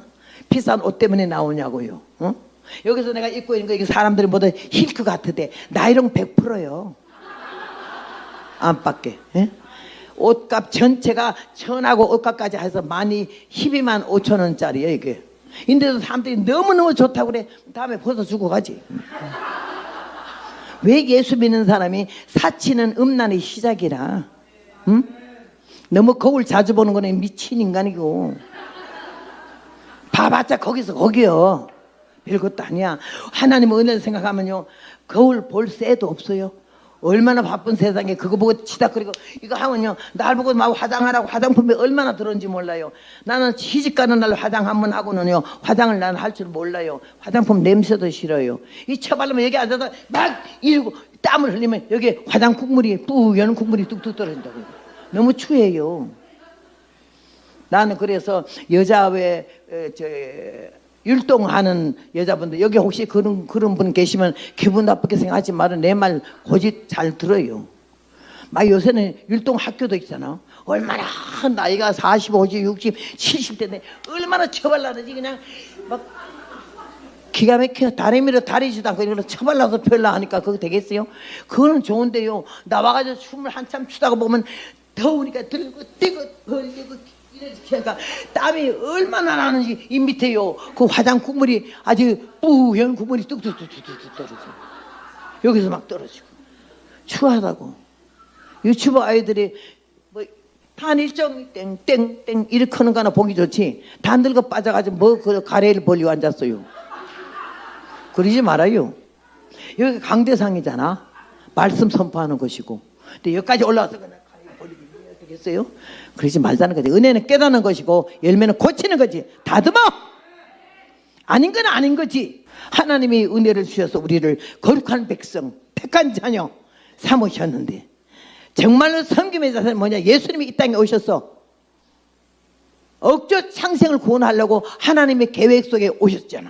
비싼 옷 때문에 나오냐고요. 어? 여기서 내가 입고 있는 거 이게 사람들이 모두 힐크 같으대. 나이롱 100%요. 안팎에. 예? 옷값 전체가 천하고 옷값까지 해서 125,000원짜리예요 이게. 인데도 사람들이 너무너무 좋다고 그래. 다음에 벗어 주고 가지. 왜 예수 믿는 사람이 사치는 음란의 시작이라. 응? 너무 거울 자주 보는 거는 미친 인간이고. 봐봤자 거기서 거기요. 별것도 아니야. 하나님의 은혜를 생각하면요, 거울 볼 새도 없어요. 얼마나 바쁜 세상에 그거 보고 치닥거리고 이거 하면요, 날 보고 막 화장하라고 화장품이 얼마나 들었는지 몰라요. 나는 시집 가는 날 화장 한번 하고는요, 화장을 나는 할 줄 몰라요. 화장품 냄새도 싫어요. 이 처발르면 여기 앉아서 막 이러고 땀을 흘리면 여기 화장 국물이 뿌연 국물이 뚝뚝 떨어진다고요. 너무 추해요. 나는 그래서 여자 율동하는 여자분들 여기 혹시 그런 분 계시면 기분 나쁘게 생각하지 말은 내 말 고집 잘 들어요. 막 요새는 율동 학교도 있잖아. 얼마나 나이가 40, 50, 60, 70대인데 얼마나 처발나는지 그냥 막 기가 막혀. 다리 밀어 다리지도 않고 이런 거 처발나서 별나 하니까 그거 되겠어요? 그거는 좋은데요. 나와가지고 춤을 한참 추다가 보면 더우니까 들고 뛰고 벌리고 그러니까 땀이 얼마나 나는지 이 밑에요. 그 화장 국물이 아주 뿌연 국물이 뚝뚝뚝뚝 떨어져. 여기서 막 떨어지고 추하다고. 유튜버 아이들이 뭐 단일정 땡땡땡 이렇게 하는 거 하나 보기 좋지. 다 늙어 빠져가지고 뭐 그 가래를 벌리고 앉았어요. 그러지 말아요. 여기 강대상이잖아. 말씀 선포하는 것이고. 근데 여기까지 올라와서 그냥 가래를 벌리고 되겠어요? 그러지 말자는 거지. 은혜는 깨닫는 것이고 열매는 고치는 거지. 다듬어. 아닌 건 아닌 거지. 하나님이 은혜를 주셔서 우리를 거룩한 백성, 택한 자녀 삼으셨는데 정말로 섬김의 자세는 뭐냐? 예수님이 이 땅에 오셔서 억저 창생을 구원하려고 하나님의 계획 속에 오셨잖아.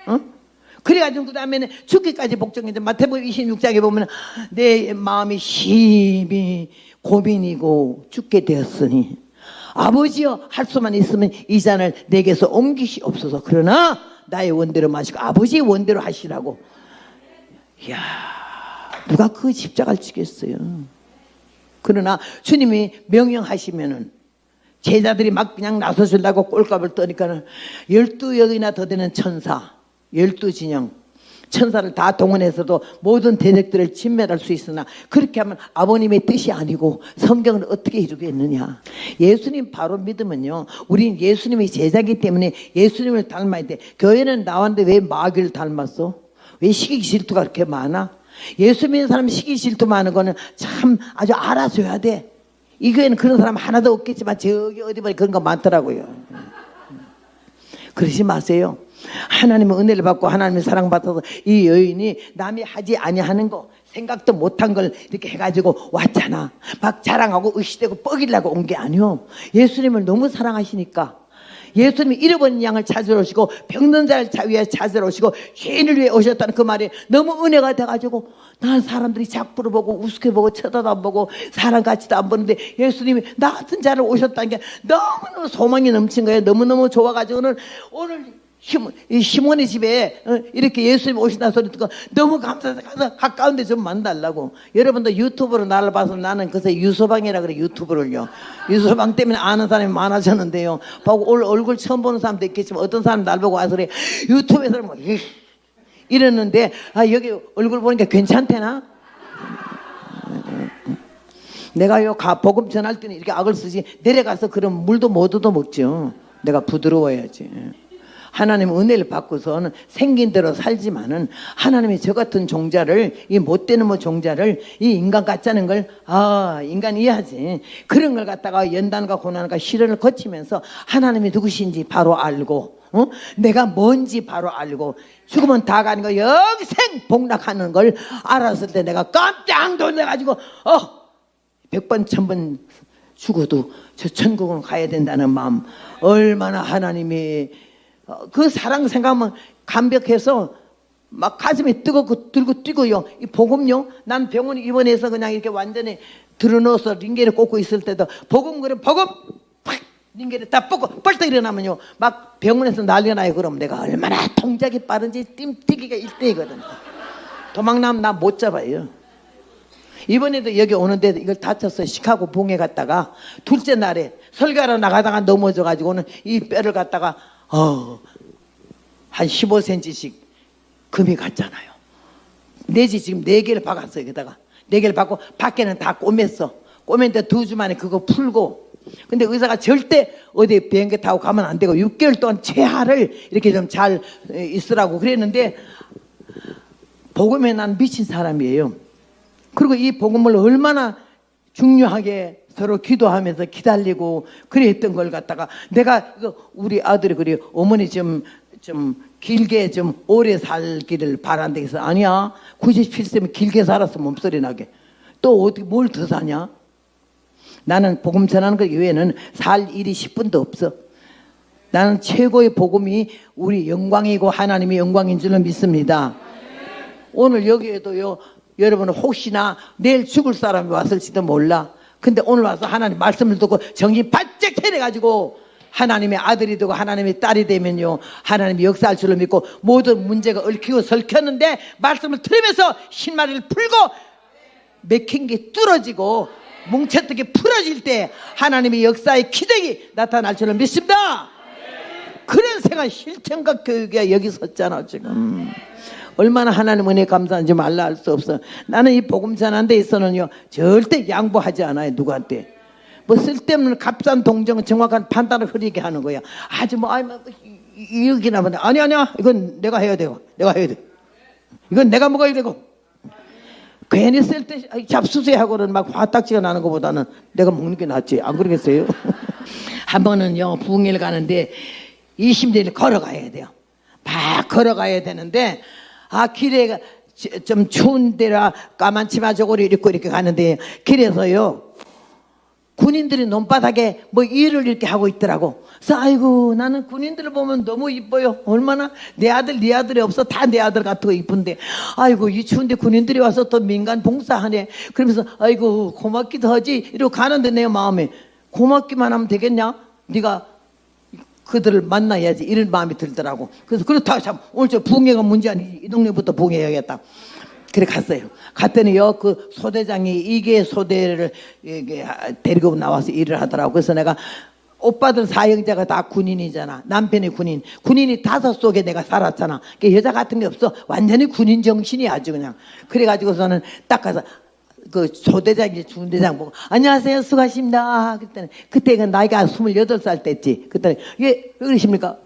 어? 그래가지고 그 다음에는 죽기까지 복종했는데 마태복음 26장에 보면 내 마음이 심히 고민이고 죽게 되었으니 아버지여 할 수만 있으면 이 잔을 내게서 옮기시옵소서. 그러나 나의 원대로 마시고 아버지의 원대로 하시라고. 이야, 누가 그 십자가를 지겠어요. 그러나 주님이 명령하시면은 제자들이 막 그냥 나서주려고 꼴값을 떠니까는 12역이나 더 되는 천사 12진영 천사를 다 동원해서도 모든 대적들을 진멸할 수 있으나 그렇게 하면 아버님의 뜻이 아니고 성경을 어떻게 이루겠느냐. 예수님 바로 믿으면요, 우린 예수님의 제자이기 때문에 예수님을 닮아야 돼. 교회는 나왔는데 왜 마귀를 닮았어? 왜 시기 질투가 그렇게 많아? 예수 믿는 사람 시기 질투 많은 거는 참 아주 알아줘야 돼. 이 교회는 그런 사람 하나도 없겠지만 저기 어디 보니 그런 거 많더라고요. 그러지 마세요. 하나님의 은혜를 받고 하나님의 사랑받아서 이 여인이 남이 하지 아니하는 거, 생각도 못한 걸 이렇게 해가지고 왔잖아. 막 자랑하고 의시되고 뻐기려고 온 게 아니요. 예수님을 너무 사랑하시니까 예수님이 잃어버린 양을 찾으러 오시고 병든 자를 위해 찾으러 오시고 죄인을 위해 오셨다는 그 말이 너무 은혜가 돼가지고 난 사람들이 작부를 보고 우습게 보고 쳐다도 안 보고 사람 같지도 안 보는데 예수님이 나 같은 자를 오셨다는 게 너무너무 소망이 넘친 거예요. 너무너무 좋아가지고 오늘 시몬의 집에 이렇게 예수님 오신다 소리 듣고 너무 감사해서 가서 가까운 데 좀 만나달라고. 여러분도 유튜브로 나를 봐서 나는 그새 유서방이라 그래. 유튜브를요. 유서방 때문에 아는 사람이 많아졌는데요. 보고 얼굴 처음 보는 사람도 있겠지만 어떤 사람 날 보고 와서 그래. 유튜브에서는 뭐 이랬는데 여기 얼굴 보니까 괜찮대나? 내가요 복음 전할 때는 이렇게 악을 쓰지 내려가서 그럼 물도 못 얻어 먹죠. 내가 부드러워야지. 하나님 은혜를 받고서는 생긴 대로 살지만은 하나님이 저 같은 종자를 이 못되는 뭐 종자를 이 인간 같자는 걸 인간이 이해하지. 그런 걸 갖다가 연단과 고난과 시련을 거치면서 하나님이 누구신지 바로 알고 내가 뭔지 바로 알고 죽으면 다 가는 거 영생 복락하는 걸 알았을 때 내가 깜짝 놀래가지고 100번 1000번 죽어도 저 천국은 가야 된다는 마음 얼마나 하나님이 그 사랑 생각하면 감격해서 막 가슴이 뜨겁고 들고 뛰고요. 이 복음요. 난 병원 입원해서 그냥 이렇게 완전히 들어넣어서 링겔을 꽂고 있을 때도 복음 그래 복음 팍 링겔을 딱 뽑고 벌떡 일어나면요. 막 병원에서 난리가 나요. 그럼 내가 얼마나 동작이 빠른지 띵뛰기가 1대이거든. 도망나면 나 못 잡아요. 이번에도 여기 오는데 이걸 다쳤어. 시카고 봉에 갔다가 둘째 날에 설교하러 나가다가 넘어져가지고는 이 뼈를 갖다가 한 15cm씩 금이 갔잖아요. 내지 지금 4개를 박았어요. 여기다가 4개를 박고 밖에는 다 꼬맸어. 꼬맸는데 2주 만에 그거 풀고. 근데 의사가 절대 어디 비행기 타고 가면 안 되고 6개월 동안 최하를 이렇게 좀 잘 있으라고 그랬는데 복음에 난 미친 사람이에요. 그리고 이 복음을 얼마나 중요하게 서로 기도하면서 기다리고 그랬던 걸 갖다가 내가 우리 아들이 그래 어머니 좀 길게 좀 오래 살기를 바란다 해서 아니야 97세면 길게 살았어 몸소리 나게 또 어떻게 뭘 더 사냐. 나는 복음 전하는 것 이외에는 살 일이 10분도 없어. 나는 최고의 복음이 우리 영광이고 하나님의 영광인 줄로 믿습니다. 오늘 여기에도요 여러분은 혹시나 내일 죽을 사람이 왔을지도 몰라. 근데 오늘 와서 하나님 말씀을 듣고 정신 바짝 차려가지고 하나님의 아들이 되고 하나님의 딸이 되면요 하나님이 역사할 줄로 믿고 모든 문제가 얽히고 설켰는데 말씀을 들으면서 신마리를 풀고 맥힌 게 뚫어지고 뭉쳤던 게 풀어질 때 하나님의 역사의 기적이 나타날 줄로 믿습니다. 그런 생각 실천과 교육이 여기 섰잖아 지금. 얼마나 하나님 은혜 감사한지 말라 할 수 없어. 나는 이 복음 전하는 데 있어는요 절대 양보하지 않아요. 누구한테 뭐 쓸데없는 값싼 동정은 정확한 판단을 흐리게 하는 거야. 아주 여기나 보네. 아니야 이건 내가 해야 되고 내가 해야 돼. 이건 내가 먹어야 되고 괜히 쓸데 잡수세하고는 막 화딱지가 나는 것보다는 내가 먹는 게 낫지. 안 그러겠어요? 한 번은요 부흥회를 가는데 20리를 걸어가야 돼요. 막 걸어가야 되는데 길에 좀 추운 데라 까만 치마 저고리 입고 이렇게 가는데 길에서요 군인들이 논바닥에 뭐 일을 이렇게 하고 있더라고. 그래서 아이고 나는 군인들을 보면 너무 이뻐요. 얼마나 내 아들 네 아들이 없어. 다 내 아들 같고 이쁜데 아이고 이 추운데 군인들이 와서 또 민간 봉사하네. 그러면서 아이고 고맙기도 하지 이러고 가는데 내 마음에 고맙기만 하면 되겠냐. 네가 그들을 만나야지 이런 마음이 들더라고. 그래서 그렇다 참 오늘 저 부흥회가 문제 아니지 이 동네부터 부흥회해야겠다. 그래 갔어요. 갔더니요 그 소대장이 이계 소대를 데리고 나와서 일을 하더라고. 그래서 내가 오빠들 사형자가 다 군인이잖아. 남편이 군인이 5 속에 내가 살았잖아. 그러니까 여자 같은 게 없어. 완전히 군인 정신이 아주 그냥. 그래가지고서는 딱 가서 그 소대장이 중대장 보고 안녕하세요 수고하십니다. 그랬더니 그때 그 나이가 28살 때지. 그랬더니 왜 그러십니까?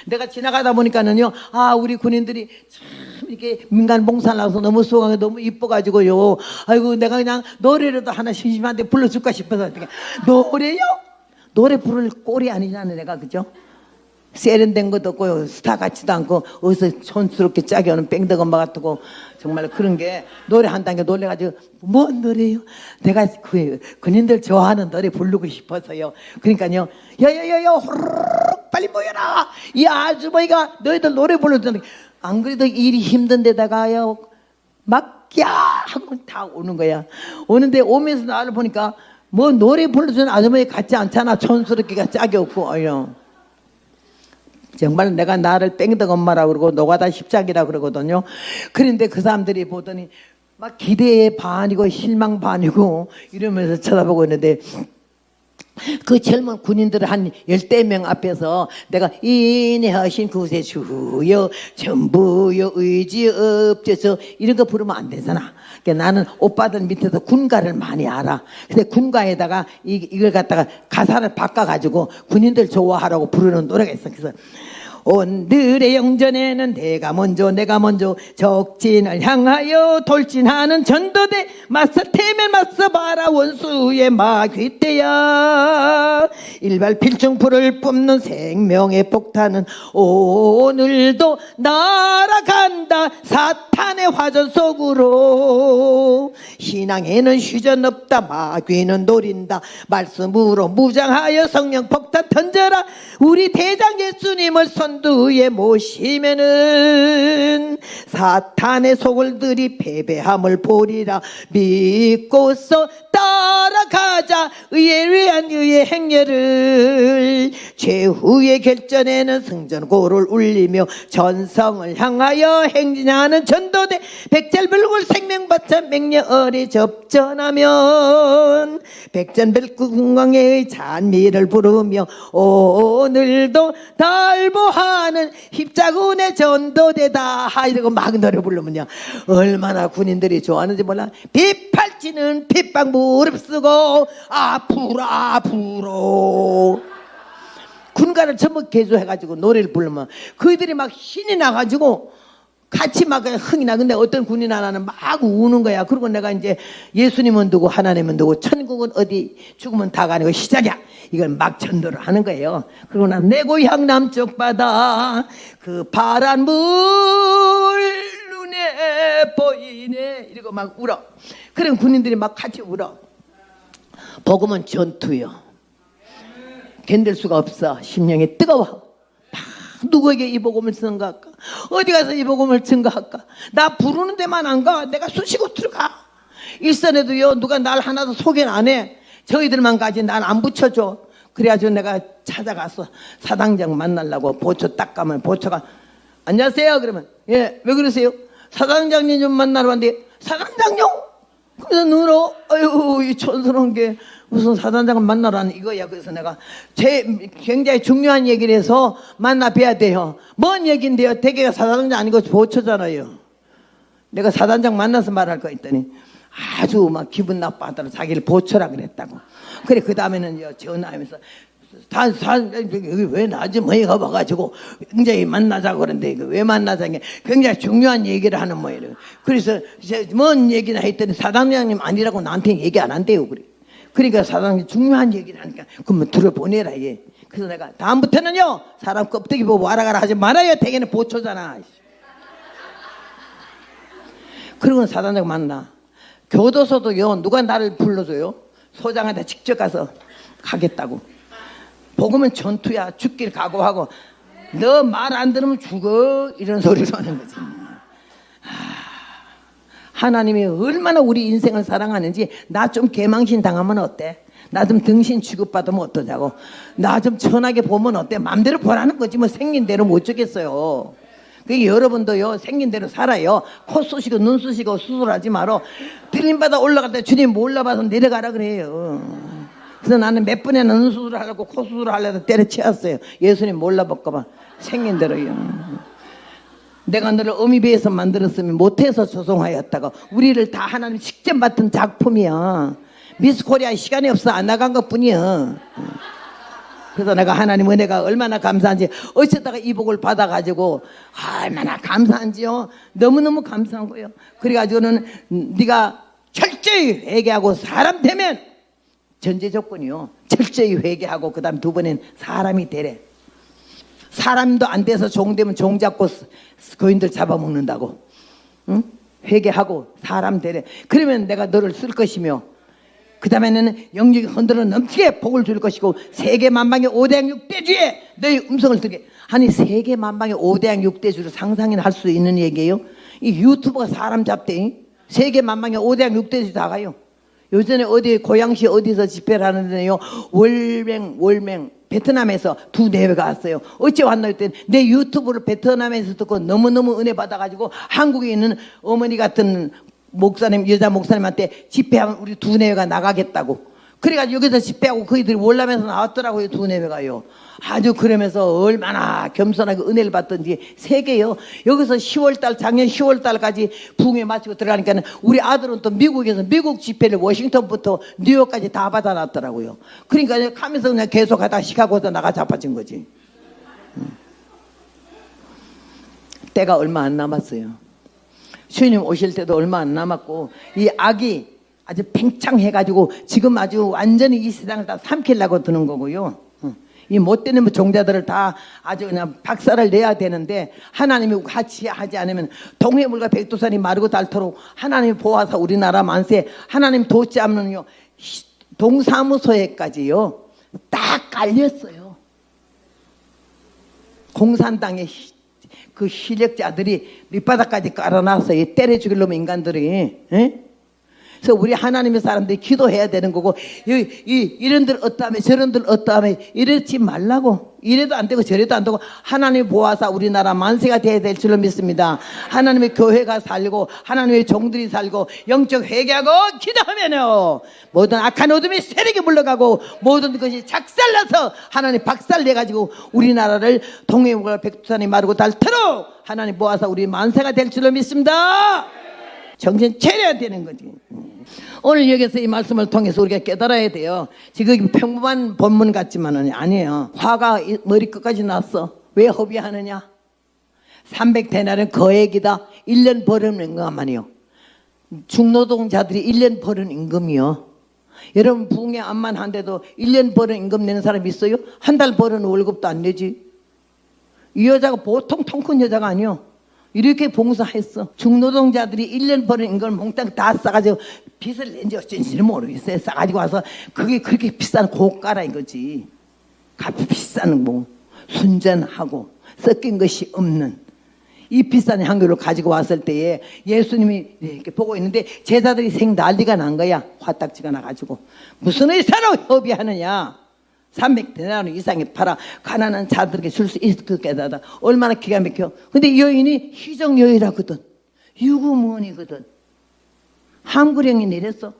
내가 지나가다 보니까는요 우리 군인들이 참 이렇게 민간 봉사를 나서 너무 수고하고 너무 이뻐가지고요 아이고 내가 그냥 노래라도 하나 심심한데 불러줄까 싶어서 노래요? 노래 부를 꼴이 아니잖아 내가. 그죠? 세련된 것도 없고 스타 같지도 않고 어디서 촌스럽게 짝이 오는 뺑덕 엄마 같고 정말 그런 게 노래한다는 게 놀래가지고 뭔 노래요? 내가 그 군인들 좋아하는 노래 부르고 싶어서요. 그러니까요 야야야야 호로록 빨리 모여라. 이 아주머니가 너희들 노래 불러주는 안 그래도 일이 힘든 데다가요 막야 하고 다 오는 거야. 오는데 오면서 나를 보니까 뭐 노래 불러주는 아주머니 같지 않잖아. 촌스럽기가 짝이 없고 정말 내가 나를 뺑덕 엄마라고 그러고 노가다 십작이라고 그러거든요. 그런데 그 사람들이 보더니 막 기대 반이고 실망 반이고 이러면서 쳐다보고 있는데 그 젊은 군인들 한 10명 앞에서 내가 인내하신 구세주여 전부여 의지 없어서 이런 거 부르면 안 되잖아. 그러니까 나는 오빠들 밑에서 군가를 많이 알아. 근데 군가에다가 이걸 갖다가 가사를 바꿔가지고 군인들 좋아하라고 부르는 노래가 있어. 그래서 오늘의 영전에는 내가 먼저 적진을 향하여 돌진하는 전도대 맞서 태면 맞서봐라 원수의 마귀떼야 일발필중 불을 뿜는 생명의 폭탄은 오늘도 날아간다 사탄의 화전 속으로 신앙에는 휴전 없다 마귀는 노린다 말씀으로 무장하여 성령 폭탄 던져라 우리 대장 예수님을 선두에 모시면은 사탄의 속을 들이 패배함을 보리라 믿고서 따라가자 의에 위한 의의 행렬을 최후의 결전에는 승전고를 울리며 전성을 향하여 행진하는 전도대 백절불굴 생명바쳐 맹렬에 접전하면 백전백궁광의 잔미를 부르며 오늘도 달보하는 십자군의 전도대다 이러고 막 노래 부르면요 얼마나 군인들이 좋아하는지 몰라. 빗팔찌는 핏방 무릅쓰고 앞으로 군가를 전부 개조해가지고 노래를 부르면 그들이 막 신이 나가지고 같이 막 흥이 나. 근데 어떤 군인 하나는 막 우는 거야. 그리고 내가 이제 예수님은 누구 하나님은 누구 천국은 어디 죽으면 다 가는 거 시작이야. 이걸 막 전도를 하는 거예요. 그리고 난 내 고향 남쪽 바다 그 파란 물 눈에 보이네 이러고 막 울어. 그런 군인들이 막 같이 울어. 복음은 전투요. 견딜 수가 없어. 심령이 뜨거워. 누구에게 이 복음을 증거할까? 어디 가서 이 복음을 증거할까? 나 부르는 데만 안 가. 내가 수시고 들어가. 일선에도요 누가 날 하나도 소개는 안 해. 저희들만 가지 날 안 붙여줘. 그래가지고 내가 찾아가서 사당장 만나려고 보초 딱 가면 보초가 안녕하세요 그러면 예 왜 그러세요? 사당장님 좀 만나러 왔는데 사당장요? 그래서 누로 아유 이 촌스러운 게 무슨 사단장을 만나라는 이거야. 그래서 내가 굉장히 중요한 얘기를 해서 만나 뵈야 돼요. 뭔 얘기인데요? 대개가 사단장 아니고 보초잖아요. 내가 사단장 만나서 말할 거 있더니 아주 막 기분 나빠하더라. 자기를 보초라 그랬다고. 그래 그 다음에는 전화하면서 왜 나지 뭐에 가봐가지고 굉장히 만나자고 그러는데 왜 만나자는 게 굉장히 중요한 얘기를 하는 모양이에요. 그래서 뭔 얘기나 했더니 사단장님 아니라고 나한테 얘기 안 한대요. 그래. 그러니까 사장님 중요한 얘기를 하니까 그러면 들어보내라 얘. 그래서 내가 다음부터는요 사람 껍데기 보고 와라가라 하지 말아요. 대개는 보초잖아. 그러고 사단장 만나. 교도소도요 누가 나를 불러줘요? 소장한테 직접 가서 가겠다고. 복음은 전투야. 죽길 각오하고 너 말 안 들으면 죽어 이런 소리를 하는 거지. 하나님이 얼마나 우리 인생을 사랑하는지 나 좀 개망신 당하면 어때? 나 좀 등신 취급받으면 어떠냐고. 나 좀 천하게 보면 어때? 맘대로 보라는 거지 뭐 생긴 대로 못 죽겠어요. 그게 여러분도요 생긴 대로 살아요. 코 쑤시고 눈 쑤시고 수술하지 마라. 들림받아 올라갈 때 주님 몰라봐서 내려가라 그래요. 그래서 나는 몇 번에 눈 수술을 하려고 코 수술을 하려고 때려치웠어요. 예수님 몰라볼까봐 생긴 대로요. 내가 너를 어미 배에서 만들었으면 못해서 조성하였다가 우리를 다 하나님 직접 맡은 작품이야. 미스코리아 시간이 없어 안 나간 것뿐이야. 그래서 내가 하나님 은혜가 얼마나 감사한지 어쩌다가 이 복을 받아가지고 얼마나 감사한지요. 너무너무 감사한 거예요. 그래가지고는 네가 철저히 회개하고 사람 되면 전제 조건이요. 철저히 회개하고 그 다음 두 번엔 사람이 되래. 사람도 안 돼서 종 되면 종 잡고 거인들 잡아먹는다고. 응? 회개하고 사람 되래. 그러면 내가 너를 쓸 것이며 그 다음에는 영역이 흔들어 넘치게 복을 줄 것이고 세계 만방의 5대양 6대주에 너의 음성을 듣게. 아니 세계 만방의 5대양 6대주를 상상이나 할 수 있는 얘기예요. 이 유튜버가 사람 잡대. 세계 만방의 5대양 6대주 다 가요. 요전에 어디 고양시 어디서 집회를 하는데요 월맹 베트남에서 2-4회가 왔어요. 어째 왔나 했더니 내 유튜브를 베트남에서 듣고 너무너무 은혜 받아가지고 한국에 있는 어머니 같은 목사님 여자 목사님한테 집회하면 우리 2-4회가 나가겠다고. 그래가지고 여기서 집회하고 그이들이 월남에서 나왔더라고요. 2-4배가요. 아주 그러면서 얼마나 겸손하게 은혜를 받던지 세계요. 여기서 10월달 작년 10월달까지 부흥회 마치고 들어가니까 우리 아들은 또 미국에서 미국 집회를 워싱턴부터 뉴욕까지 다 받아놨더라고요. 그러니까 가면서 그냥 계속 하다가 시카고에서 나가 자빠진 거지. 때가 얼마 안 남았어요. 주님 오실 때도 얼마 안 남았고 이 악이 아주 팽창해가지고 지금 아주 완전히 이 세상을 다 삼키려고 드는 거고요. 이 못되는 종자들을 다 아주 그냥 박살을 내야 되는데 하나님이 같이 하지 않으면 동해물과 백두산이 마르고 닳도록 하나님이 보아서 우리나라 만세 하나님 돕지 않으면요 동사무소에까지요 딱 깔렸어요. 공산당의 그 실력자들이 밑바닥까지 깔아놨어요. 때려 죽일 놈 인간들이. 에? 그래서 우리 하나님의 사람들이 기도해야 되는 거고 이런들 어떠하며 저런들 어떠하며 이러지 말라고. 이래도 안 되고 저래도 안 되고 하나님이 보아서 우리나라 만세가 돼야 될 줄로 믿습니다. 하나님의 교회가 살고 하나님의 종들이 살고 영적 회개하고 기도하면요 모든 악한 어둠의 세력이 물러가고 모든 것이 작살나서 하나님 박살내가지고 우리나라를 동해물과 백두산이 마르고 닳도록 하나님 보아서 우리 만세가 될 줄로 믿습니다. 정신 차려야 되는 거지. 오늘 여기서 이 말씀을 통해서 우리가 깨달아야 돼요. 지금 평범한 본문 같지만은 아니에요. 화가 머리 끝까지 났어. 왜 허비하느냐? 300데나리온 거액이다. 1년 버는 임금만이요. 중노동자들이 1년 버는 임금이요. 여러분 부흥회 암만 한데도 1년 버는 임금 내는 사람 있어요? 한 달 버는 월급도 안 내지. 이 여자가 보통 통 큰 여자가 아니요. 이렇게 봉사했어. 중노동자들이 1년 버는 임금을 몽땅 다 싸가지고 빚을 낸지 어쩐지는 모르겠어요. 싸가지고 와서 그게 그렇게 비싼 고가라 이거지. 값이 비싼 뭐 순전하고 섞인 것이 없는 이 비싼 향료를 가지고 왔을 때에 예수님이 이렇게 보고 있는데 제자들이 생 난리가 난 거야. 화딱지가 나가지고 무슨 의사로 협의하느냐. 300데나리온 이상에 팔아 가난한 자들에게 줄 수 있게 하다. 얼마나 기가 막혀. 근데 이 여인이 희정 여인이라거든. 유구무원이거든. 함구령이 내렸어.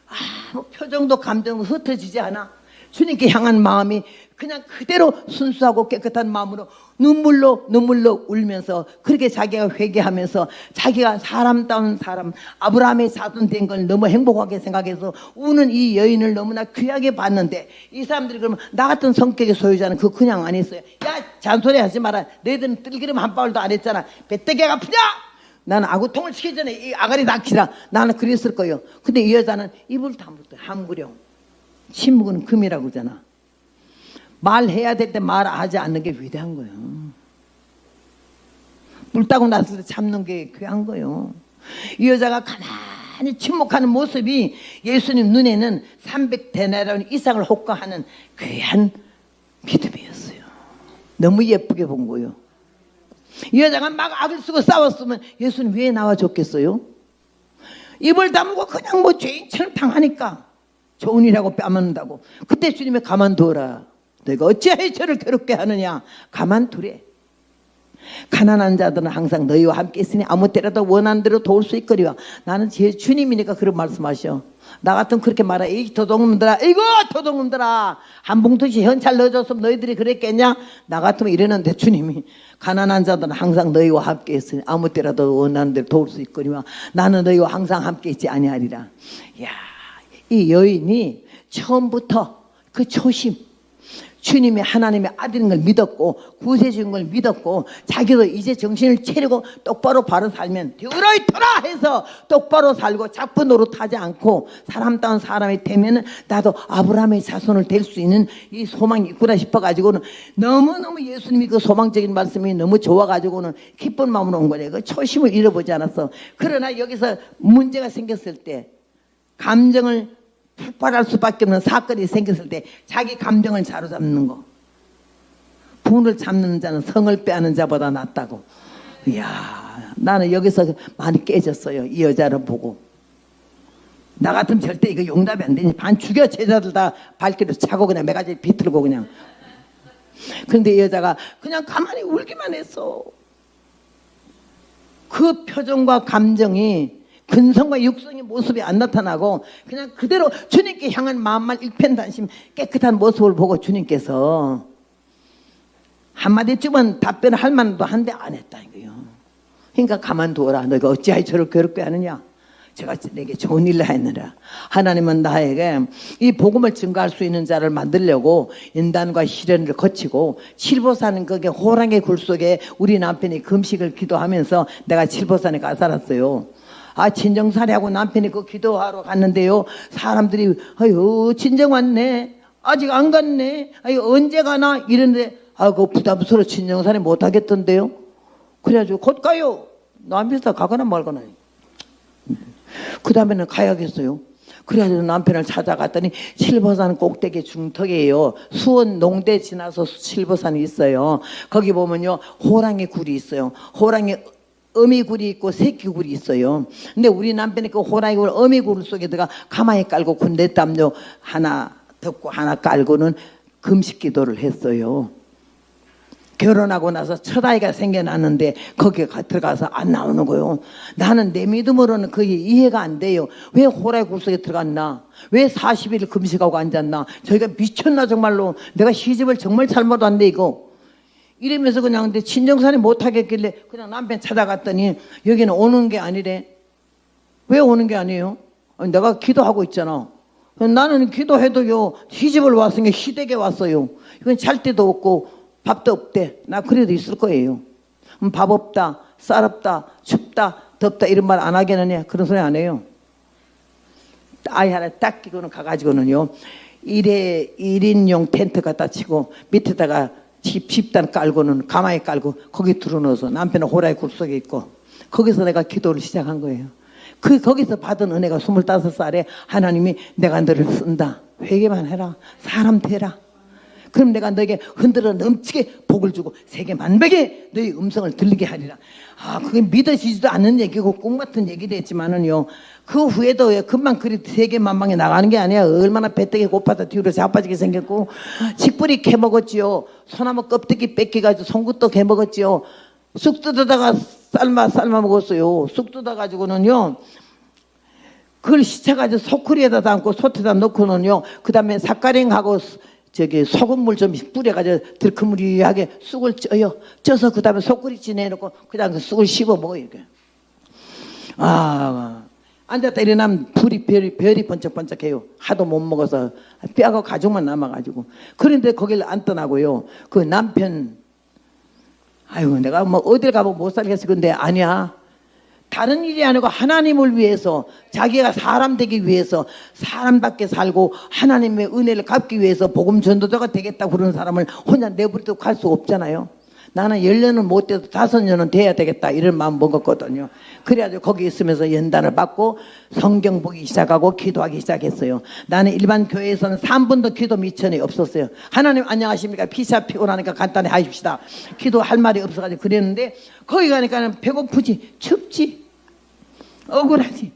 아무 표정도 감정도 흩어지지 않아. 주님께 향한 마음이 그냥 그대로 순수하고 깨끗한 마음으로 눈물로 울면서 그렇게 자기가 회개하면서 자기가 사람다운 사람 아브라함의 자손 된 걸 너무 행복하게 생각해서 우는 이 여인을 너무나 귀하게 봤는데 이 사람들이 그러면 나 같은 성격의 소유자는 그거 그냥 안 했어요. 야 잔소리 하지 마라. 너희들은 뜰기름 한 방울도 안 했잖아. 배때기가 아프냐? 나는 아구통을 치기 전에 이 아가리 낚시라. 나는 그랬을 거예요. 근데 이 여자는 입을 다물었어요. 함구령. 침묵은 금이라고 그러잖아. 말해야 될 때 말하지 않는 게 위대한 거예요. 물 따고 났을 때 참는 게 귀한 거예요. 이 여자가 가만히 침묵하는 모습이 예수님 눈에는 300데나리온 이상을 호가하는 귀한 믿음이었어요. 너무 예쁘게 본 거예요. 이 여자가 막 악을 쓰고 싸웠으면 예수님 왜 나와줬겠어요? 입을 다물고 그냥 뭐 죄인처럼 당하니까 좋은 일하고 빼앗는다고. 그때 주님이 가만두어라. 너희가 어찌하여 저를 괴롭게 하느냐. 가만두래. 가난한 자들은 항상 너희와 함께 있으니 아무 때라도 원하는 대로 도울 수 있거리와. 나는 제 주님이니까 그런 말씀하셔. 나 같으면 그렇게 말해. 이 도둑놈들아, 이거 도둑놈들아, 한 봉투씩 현찰 넣어줬으면 너희들이 그랬겠냐? 나 같으면 이러는데 주님이 가난한 자들은 항상 너희와 함께 있으니 아무 때라도 원하는 대로 도울 수 있거니와 나는 너희와 항상 함께 있지 아니하리라. 이야, 이 여인이 처음부터 그 초심, 주님이 하나님의 아들인 걸 믿었고 구세주인 걸 믿었고 자기도 이제 정신을 차리고 똑바로 바로 살면 되어라이터라 해서 똑바로 살고 작부 노릇하지 않고 사람다운 사람이 되면 나도 아브라함의 자손을 될 수 있는 이 소망이 있구나 싶어가지고는 너무너무 예수님이 그 소망적인 말씀이 너무 좋아가지고는 기쁜 마음으로 온 거예요. 그 초심을 잃어보지 않았어. 그러나 여기서 문제가 생겼을 때 감정을 폭발할 수밖에 없는 사건이 생겼을 때 자기 감정을 사로잡는 거. 분을 잡는 자는 성을 빼앗는 자보다 낫다고. 이야, 나는 여기서 많이 깨졌어요. 이 여자를 보고. 나 같으면 절대 이거 용납이 안 되니 반 죽여. 제자들 다 발길을 차고 그냥 매가지 비틀고 그냥. 그런데 이 여자가 그냥 가만히 울기만 했어. 그 표정과 감정이 근성과 육성의 모습이 안 나타나고 그냥 그대로 주님께 향한 마음만 일편단심 깨끗한 모습을 보고 주님께서 한마디쯤은 답변을 할 만도 한데 안 했다 이거요. 그러니까 가만두어라. 너가 어찌하여 저를 괴롭게 하느냐. 제가 내게 좋은 일을 하느라. 하나님은 나에게 이 복음을 증거할 수 있는 자를 만들려고 인단과 시련을 거치고 칠보산 그게 호랑이 굴 속에 우리 남편이 금식을 기도하면서 내가 칠보산에 가 살았어요. 아, 친정살이하고 남편이 그 기도하러 갔는데요. 사람들이 아유 친정 왔네. 아직 안 갔네. 아유 언제 가나 이러는데 아, 그 부담스러워 친정살이 못 하겠던데요. 그래가지고 곧 가요. 남편도 가거나 말거나. 그 다음에는 가야겠어요. 그래가지고 남편을 찾아갔더니 칠보산 꼭대기 중턱이에요. 수원 농대 지나서 칠보산이 있어요. 거기 보면요 호랑이 굴이 있어요. 호랑이 어미굴이 있고 새끼굴이 있어요. 근데 우리 남편이 그 호랑이굴 어미굴 속에다가 가마에 깔고 군대담요 하나 덮고 하나 깔고는 금식 기도를 했어요. 결혼하고 나서 첫 아이가 생겨났는데 거기에 들어가서 안 나오는 거예요. 나는 내 믿음으로는 그게 이해가 안 돼요. 왜 호랑이 굴 속에 들어갔나? 왜 40일 금식하고 앉았나? 저희가 미쳤나 정말로. 내가 시집을 정말 잘못 왔네 이거. 이러면서 그냥 내 친정살이 못하겠길래 그냥 남편 찾아갔더니 여기는 오는 게 아니래. 왜 오는 게 아니에요? 아니, 내가 기도하고 있잖아. 나는 기도해도요 시집을 왔으니까 시댁에 왔어요. 이건 잘 데도 없고 밥도 없대. 나 그래도 있을 거예요. 밥 없다, 쌀 없다, 춥다, 덥다 이런 말 안 하겠느냐? 그런 소리 안 해요. 아이 하나 딱 끼고는 가가지고는요 1인용 텐트 갖다 치고 밑에다가 집단 깔고는 가마에 깔고 거기 들어넣어서 남편은 호랑이 굴 속에 있고 거기서 내가 기도를 시작한 거예요. 거기서 받은 은혜가 25살에 하나님이 내가 너를 쓴다. 회개만 해라. 사람 되라. 그럼 내가 너에게 흔들어 넘치게 복을 주고 세계 만백에 너의 음성을 들리게 하리라. 아, 그게 믿어지지도 않는 얘기고 꿈 같은 얘기도 했지만은요. 그 후에도 금방 그리 세계 만방에 나가는 게 아니야. 얼마나 배때기 고파서 뒤로 자빠지게 생겼고 칡뿌리 캐먹었지요. 소나무 껍데기 뺏겨가지고 송굿도 캐먹었지요. 쑥 뜯어다가 삶아 먹었어요. 쑥 뜯어가지고는요. 그걸 시쳐가지고 소쿠리에다 담고 솥에다 넣고는요. 그 다음에 삭가링하고 저기 소금물 좀 뿌려가지고 들크무리하게 쑥을 쪄요. 쪄서 그 다음에 소쿠리찌 내놓고 그냥 그 쑥을 씹어 먹어요. 이렇게. 아, 앉았다 일어나면 별이 번쩍번쩍해요. 하도 못 먹어서 뼈하고 가죽만 남아가지고. 그런데 거기를 안 떠나고요. 그 남편, 아이고 내가 뭐 어딜 가면 못 살겠어. 근데 아니야. 다른 일이 아니고 하나님을 위해서 자기가 사람 되기 위해서 사람답게 살고 하나님의 은혜를 갚기 위해서 복음 전도자가 되겠다고 그러는 사람을 혼자 내버려두고 갈 수 없잖아요. 나는 10년은 못 돼도 5년은 돼야 되겠다 이런 마음 먹었거든요. 그래가지고 거기 있으면서 연단을 받고 성경 보기 시작하고 기도하기 시작했어요. 나는 일반 교회에서는 3분도 기도 미천이 없었어요. 하나님 안녕하십니까? 피사 피곤하니까 간단히 하십시다. 기도할 말이 없어가지고 그랬는데 거기 가니까는 배고프지 춥지 억울하지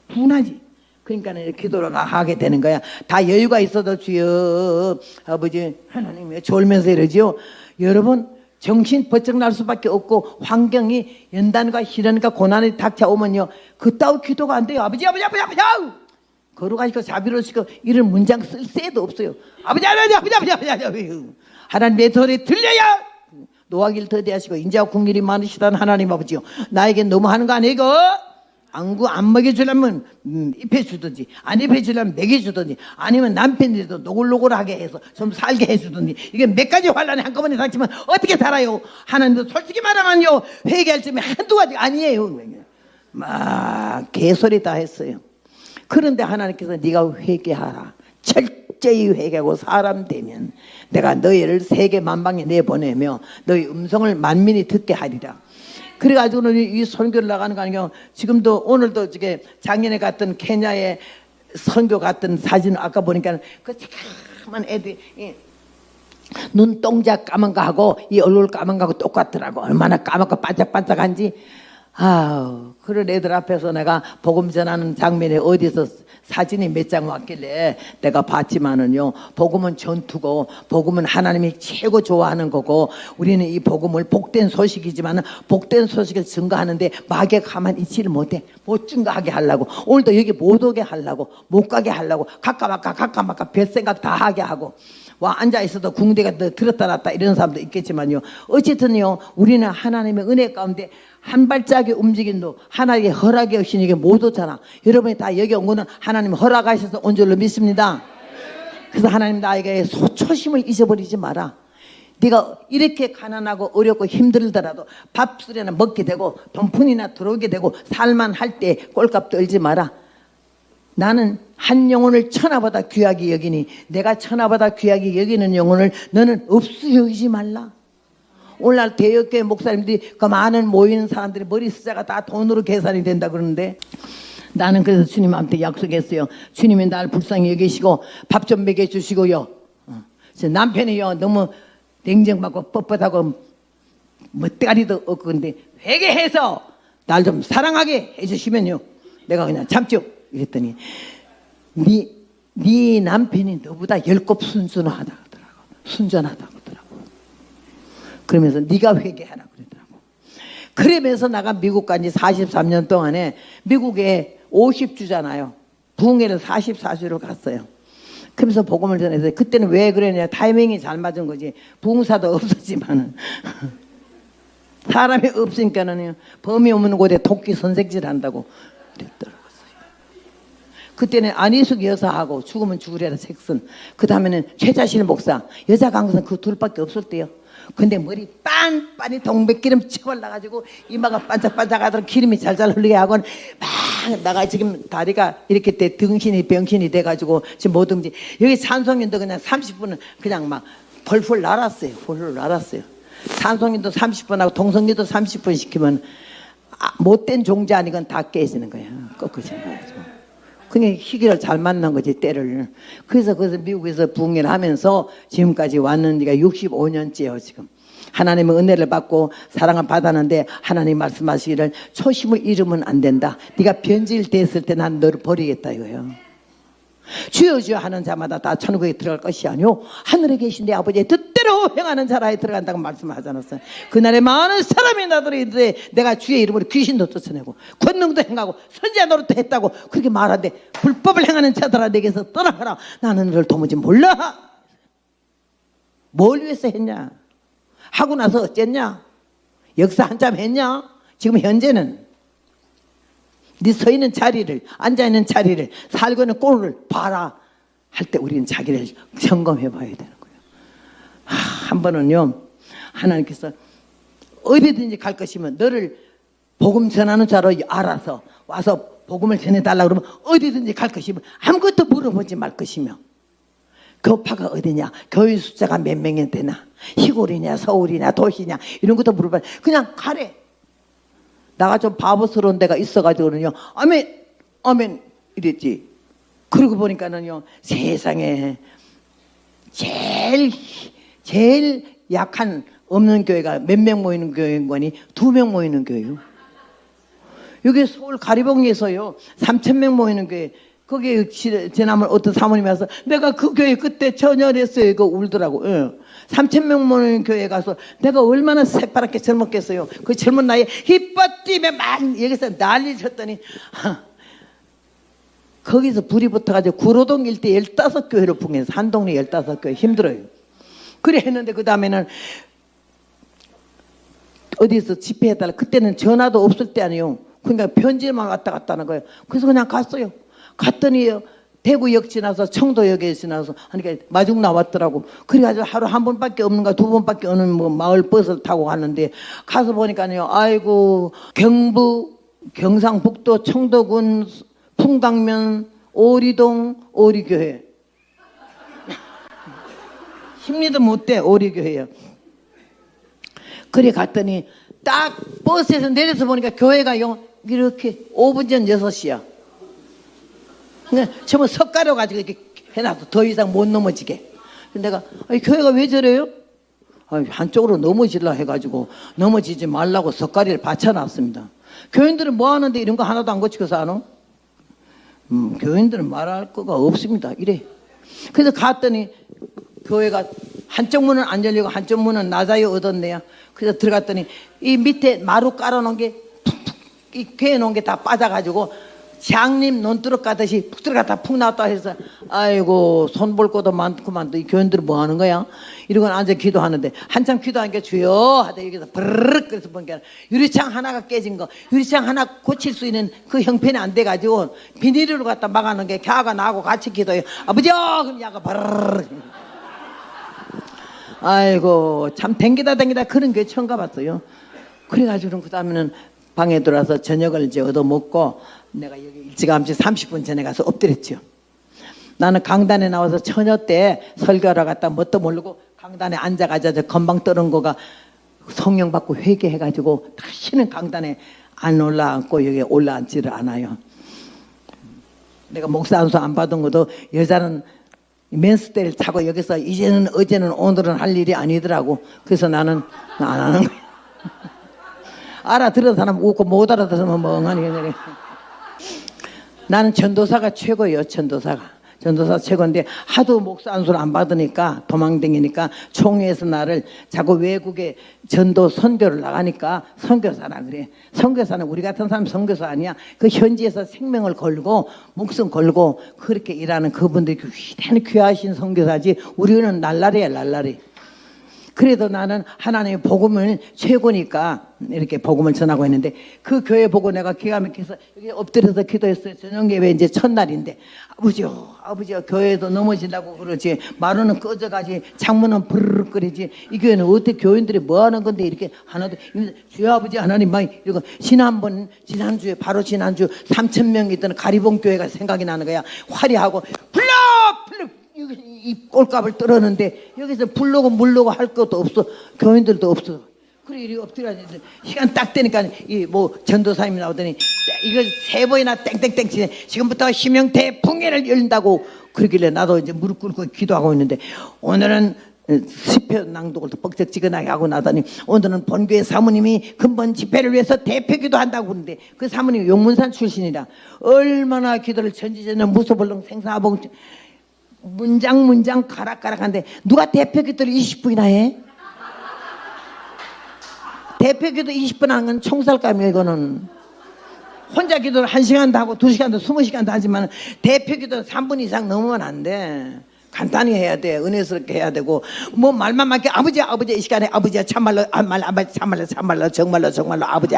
분하지. 그러니까 기도를 하게 되는 거야. 다 여유가 있어도 주여 아버지 하나님이 졸면서 이러지요. 여러분 정신 번쩍 날 수밖에 없고 환경이 연단과 시련과 고난이 닥쳐오면요 그따위 기도가 안 돼요. 아버지 걸어가시고 자비로우시고 이런 문장 쓸 새도 없어요. 아버지 하나님의 소리 들려야 노하기를 더디하시고 인자와 궁일이 많으시다는 하나님 아버지요 나에게 너무 하는 거 아니고 안구 안 먹여주려면 입혀주든지 안 입혀주려면 먹여주든지 아니면 남편이라도 노골노골하게 해서 좀 살게 해주든지 이게 몇 가지 환란이 한꺼번에 닥치면 어떻게 살아요? 하나님도 솔직히 말하면요 회개할 점이 한두 가지 아니에요. 막 개소리 다 했어요. 그런데 하나님께서 네가 회개하라. 철저히 회개하고 사람 되면 내가 너희를 세계 만방에 내보내며 너희 음성을 만민이 듣게 하리라. 그래가지고는 이 선교를 나가는 거 아니에요. 지금도 오늘도 저게 작년에 갔던 케냐에 선교 갔던 사진 아까 보니까 그 까만 애들이 눈동자 까만 거 하고 이 얼굴 까만 거하고 똑같더라고. 얼마나 까맣고 반짝반짝한지. 아우, 그런 애들 앞에서 내가 복음 전하는 장면에 어디서 사진이 몇 장 왔길래 내가 봤지만은요, 복음은 전투고 복음은 하나님이 최고 좋아하는 거고, 우리는 이 복음을 복된 소식이지만은 복된 소식을 증거하는데 마귀가 가만히 있지를 못해. 못 증거하게 하려고, 오늘도 여기 못 오게 하려고, 못 가게 하려고 가까마까 별 생각 다 하게 하고, 와 앉아있어도 궁대가 들었다 놨다 이런 사람도 있겠지만요, 어쨌든요 우리는 하나님의 은혜 가운데 한 발짝의 움직임도 하나님의 허락이 없이 이게 못 오잖아. 여러분이 다 여기 온 거는 하나님 허락하셔서 온 줄로 믿습니다. 그래서 하나님 나에게 초심을 잊어버리지 마라. 네가 이렇게 가난하고 어렵고 힘들더라도 밥술이나 먹게 되고 돈푼이나 들어오게 되고 살만할 때 꼴값 떨지 마라. 나는 한 영혼을 천하보다 귀하게 여기니 내가 천하보다 귀하게 여기는 영혼을 너는 없이 여기지 말라. 오늘날 대역교회 목사님들이 그 많은 모이는 사람들이 머리 숫자가 다 돈으로 계산이 된다 그러는데, 나는 그래서 주님한테 약속했어요. 주님이 날 불쌍히 여기시고 밥 좀 먹여주시고요, 제 남편이요 너무 냉정받고 뻣뻣하고 멋대가리도 없고 근데 회개해서 날 좀 사랑하게 해주시면요 내가 그냥 참죠 이랬더니, 네 남편이 너보다 10곱 순전하다 그러더라고. 순전하다 그러더라고. 그러면서 네가 회개하라 그러더라고. 그러면서 내가 미국 간 지 43년 동안에 미국에 50주잖아요. 부흥회를 44주를 갔어요. 그러면서 복음을 전해서, 그때는 왜 그러냐, 타이밍이 잘 맞은 거지. 부흥사도 없었지만은 사람이 없으니까는 범이 없는 곳에 토끼 선생질 한다고 그랬더라고요. 그때는 안희숙 여사하고 죽으면 죽으려는 책선, 그 다음에는 최자실 목사, 여자 강사는 그 둘밖에 없을 때요. 근데 머리 빤빤히 동백기름 쳐발라가지고 이마가 반짝반짝하도록 기름이 잘잘 흐르게 하고 막 나가 지금 다리가 이렇게 돼 등신이 병신이 돼가지고 지금 못 움직. 여기 산송인도 그냥 30분은 그냥 막 펄펄 날았어요. 펄펄 날았어요. 산송인도 30분 하고 동성기도 30분 시키면 못된 종자 아니건 다 깨지는 거야. 꺾어져 가지고. 그냥 희귀를 잘 만난 거지, 때를. 그래서 미국에서 부흥회를 하면서 지금까지 왔는지가 65년째요, 지금. 하나님의 은혜를 받고 사랑을 받았는데 하나님 말씀하시기를 초심을 잃으면 안 된다. 네가 변질됐을 때 난 너를 버리겠다 이거예요. 주여 주여 하는 자마다 다 천국에 들어갈 것이 아니오 하늘에 계신 내 아버지의 뜻대로 행하는 자라에 들어간다고 말씀하지 않았어요. 그날에 많은 사람이 나더러 이르되 내가 주의 이름으로 귀신도 쫓아내고 권능도 행하고 선지자 노릇도 했다고 그렇게 말하는데, 불법을 행하는 자들아 내게서 떠나가라. 나는 너를 도무지 몰라. 뭘 위해서 했냐? 하고 나서 어쨌냐? 역사 한참 했냐? 지금 현재는 네 서 있는 자리를, 앉아 있는 자리를, 살고 있는 꼴을 봐라 할 때 우리는 자기를 점검해 봐야 되는 거예요. 한 번은요, 하나님께서 어디든지 갈 것이면 너를 복음 전하는 자로 알아서 와서 복음을 전해달라고 그러면 어디든지 갈 것이면 아무것도 물어보지 말 것이며, 교파가 어디냐, 교회 숫자가 몇 명이 되나, 시골이냐 서울이냐 도시냐 이런 것도 물어봐. 그냥 가래. 나가 좀 바보스러운 데가 있어가지고는요, 아멘 아멘 이랬지. 그러고 보니까는요, 세상에 제일 약한 없는 교회가 몇 명 모이는 교회인 거니? 2명 모이는 교회요. 여기 서울 가리봉에서요 3,000명 모이는 교회, 거기에 지난번 어떤 사모님이 와서 내가 그 교회 그때 전열했어요 이거 울더라고. 3,000명 모이는 교회에 가서 내가 얼마나 새파랗게 젊었겠어요. 그 젊은 나이에 힙밭집에 막 여기서 난리 쳤더니 거기서 불이 붙어가지고 구로동 일대 15교회로 붕해서 한 동네 15교회 힘들어요. 그래 했는데 그 다음에는 어디서 집회해달라. 그때는 전화도 없을 때 아니에요. 그러니까 편지만 왔다 갔다 하는 거예요. 그래서 그냥 갔어요. 갔더니요, 대구역 지나서 청도역에 지나서 하니까 마중 나왔더라고. 그래가지고 하루 한 번밖에 없는가 2번밖에 없는 뭐 마을 버스를 타고 갔는데, 가서 보니까요, 아이고 경부 경상북도 청도군 풍당면 오리동 오리교회 힘리도 못돼 오리교회요. 그래 갔더니 딱 버스에서 내려서 보니까 교회가요 이렇게 5분 전 6시야. 전부 석가려 가지고 이렇게 해놔도 더 이상 못 넘어지게. 내가 교회가 왜 저래요? 한쪽으로 넘어지려 해가지고 넘어지지 말라고 석가리를 받쳐놨습니다. 교인들은 뭐 하는데 이런 거 하나도 안 고치고 사노? 교인들은 말할 거가 없습니다. 이래. 그래서 갔더니 교회가 한쪽 문은 안 열리고 한쪽 문은 낮아요 얻었네요. 그래서 들어갔더니 이 밑에 마루 깔아놓은 게 푹푹 이 괴해 놓은 게 다 빠져가지고 장님 논두럭 가듯이 푹 들어갔다 푹 나왔다 해서 아이고 손 볼 것도 많구만. 이 교인들은 뭐 하는 거야? 이러고 앉아 기도하는데 한참 기도한 게 주여 하다 여기서 브르륵 그래서 보니까 유리창 하나가 깨진 거 유리창 하나 고칠 수 있는 그 형편이 안 돼가지고 비닐로 갖다 막아놓은 게 걔가 나하고 같이 기도해요. 아버지요 그럼 야가 브르륵 아이고 참 댕기다 그런 게 처음 가봤어요. 그래가지고 그 다음에는 방에 들어와서 저녁을 이제 얻어먹고 내가 여기 일찌감치 30분 전에 가서 엎드렸죠. 나는 강단에 나와서 처녀 때 설교하러 갔다 뭣도 모르고 강단에 앉아가지고 건방 떠는 거가 성령 받고 회개해가지고 다시는 강단에 안 올라앉고 여기 올라앉지를 않아요. 내가 목사 안수 안 받은 것도 여자는 맨스테를 차고 여기서 이제는 어제는 오늘은 할 일이 아니더라고. 그래서 나는 안 하는 거야. 알아들은 사람 웃고 못 알아들으면 멍하니 그래. 나는 전도사가 최고예요. 전도사 최고인데 하도 목사 안수를 안 받으니까 도망다니니까 총회에서 나를 자꾸 외국에 전도 선교를 나가니까 선교사라 그래. 선교사는 우리 같은 사람 선교사 아니야. 그 현지에서 생명을 걸고 목숨 걸고 그렇게 일하는 그분들이 대단히 귀하신 선교사지 우리는 날라리야 날라리. 그래도 나는 하나님의 복음을 최고니까 이렇게 복음을 전하고 있는데 그 교회 보고 내가 기가 막혀서 여기 엎드려서 기도했어요. 저녁예배 이제 첫날인데 아버지요 교회도 넘어진다고 그러지 마루는 꺼져가지 창문은 부르르 끓이지 이 교회는 어떻게 교인들이 뭐 하는 건데 이렇게 하나도 주여 아버지 하나님 막 이러고 지난주에 바로 지난주 3,000명 있던 가리봉 교회가 생각이 나는 거야. 화려하고 불러 이 꼴값을 떨었는데 여기서 불르고 물르고 할 것도 없어. 교인들도 없어. 그래 이리 엎드려야지. 시간 딱 되니까 이 뭐 전도사님이 나오더니 이걸 3번이나 땡땡땡 치네. 지금부터 심영태 풍회를 열린다고 그러길래 나도 이제 무릎 꿇고 기도하고 있는데 오늘은 시표 낭독을 뻑적지근하게 하고 나더니 오늘은 본교회 사모님이 근본 집회를 위해서 대표기도 한다고 그러는데 그 사모님이 용문산 출신이라 얼마나 기도를 전지전능 무소불능 생사봉 문장 가락가락한데 누가 대표기도를 20분이나 해? 대표기도 20분 하는 건 총살감이에요. 이거는 혼자 기도를 1시간도 하고 2시간도 20시간도 하지만 대표기도 3분 이상 넘으면 안 돼. 간단히 해야 돼. 은혜스럽게 해야 되고 뭐 말만 많게 아버지 이 시간에 아버지야 참말로 정말로 아버지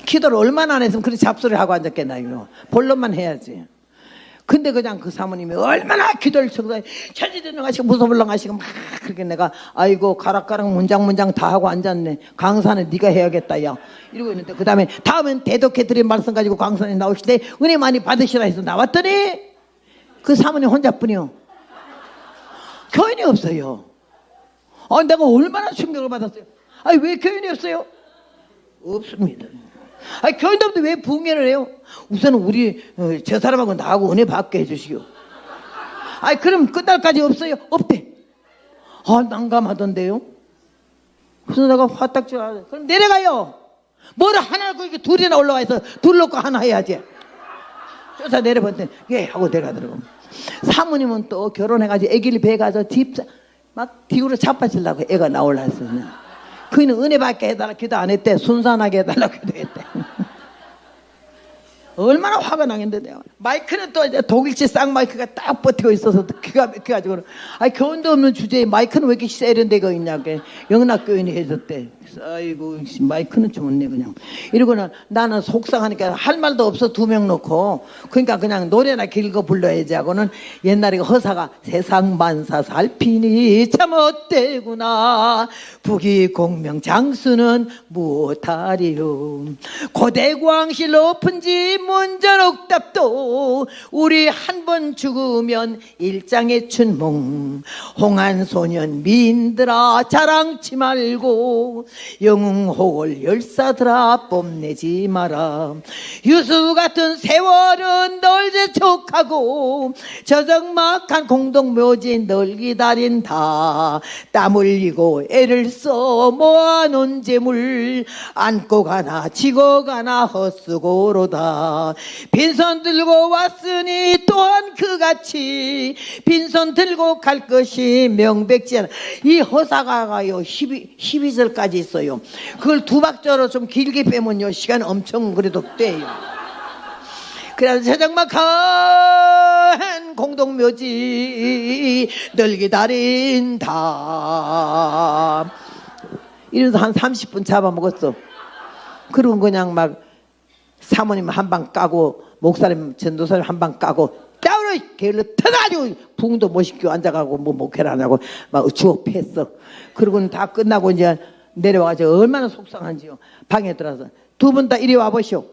기도를 얼마나 안 했으면 그렇게 잡소리 하고 앉았겠나요. 본론만 해야지. 근데 그냥 그 사모님이 얼마나 기도를 쳐서 천지전능 하시고 무소불능 하시고 막 그렇게 내가 아이고 가락가락 문장 다 하고 앉았네. 강사는 네가 해야겠다 야 이러고 있는데 그 다음에 다음엔 대독해 드린 말씀 가지고 강사님 나오실 때 은혜 많이 받으시라 해서 나왔더니 그 사모님 혼자뿐이요. 교인이 없어요. 내가 얼마나 충격을 받았어요. 왜 교인이 없어요? 없습니다. 교인도 없는데 왜 부흥회를 해요? 우선 우리 저 사람하고 나하고 은혜 받게 해주시오. 그럼 끝날까지 없어요? 없대. 난감하던데요. 그래서 내가 화딱 줄 그럼 내려가요. 뭐를 하나 그렇게 둘이나 올라가 있어. 둘 놓고 하나 해야지. 쫓아 내려봤더니 예 하고 내려가더라고. 사모님은 또 결혼해가지고 애기를 배가서 집 막 뒤로 자빠지려고 애가 나올라 했어요. 그이는 은혜 받게 해달라 기도 안 했대. 순산하게 해달라고 기도했대. 얼마나 화가 나겠는데 내가. 마이크는 또 이제 독일제 쌍마이크가 딱 버티고 있어서 기가 막혀가지고 교훈도 없는 주제에 마이크는 왜 이렇게 세련되고 있냐고 영락교인이 해줬대. 그래서 아이고 마이크는 좋네 그냥. 이러고는 나는 속상하니까 할 말도 없어 2명 놓고 그러니까 그냥 노래나 길고 불러야지 하고는 옛날에 허사가 세상 만사 살피니 참 어때구나 부귀공명 장수는 무엇하리요 고대광실 높은지 문전옥답도 우리 한 번 죽으면 일장의 춘몽. 홍한소년 미인들아 자랑치 말고 영웅호월 열사들아 뽐내지 마라. 유수 같은 세월은 널 재촉하고 저적막한 공동묘지 널 기다린다. 땀 흘리고 애를 써 모아놓은 재물 안고 가나 지고 가나 헛수고로다. 빈손 들고 왔으니 또한 그같이 빈손 들고 갈 것이 명백지 않아. 이 허사가가요 12절까지 있어요. 그걸 두 박자로 좀 길게 빼면요 시간 엄청 그래도 돼요. 그래서 저적막한 공동묘지 널 기다린다. 이래서 한 30분 잡아먹었어. 그리고 그냥 막 사모님 한 방 까고 목사님 전도사님 한 방 까고 따로 게을러 터가지고 붕도 못 시키고 앉아가고 뭐 목회를 안 하고 막 주워 팼어. 그러고는 다 끝나고 이제 내려와가지고 얼마나 속상한지요. 방에 들어와서 두 분 다 이리 와보시오.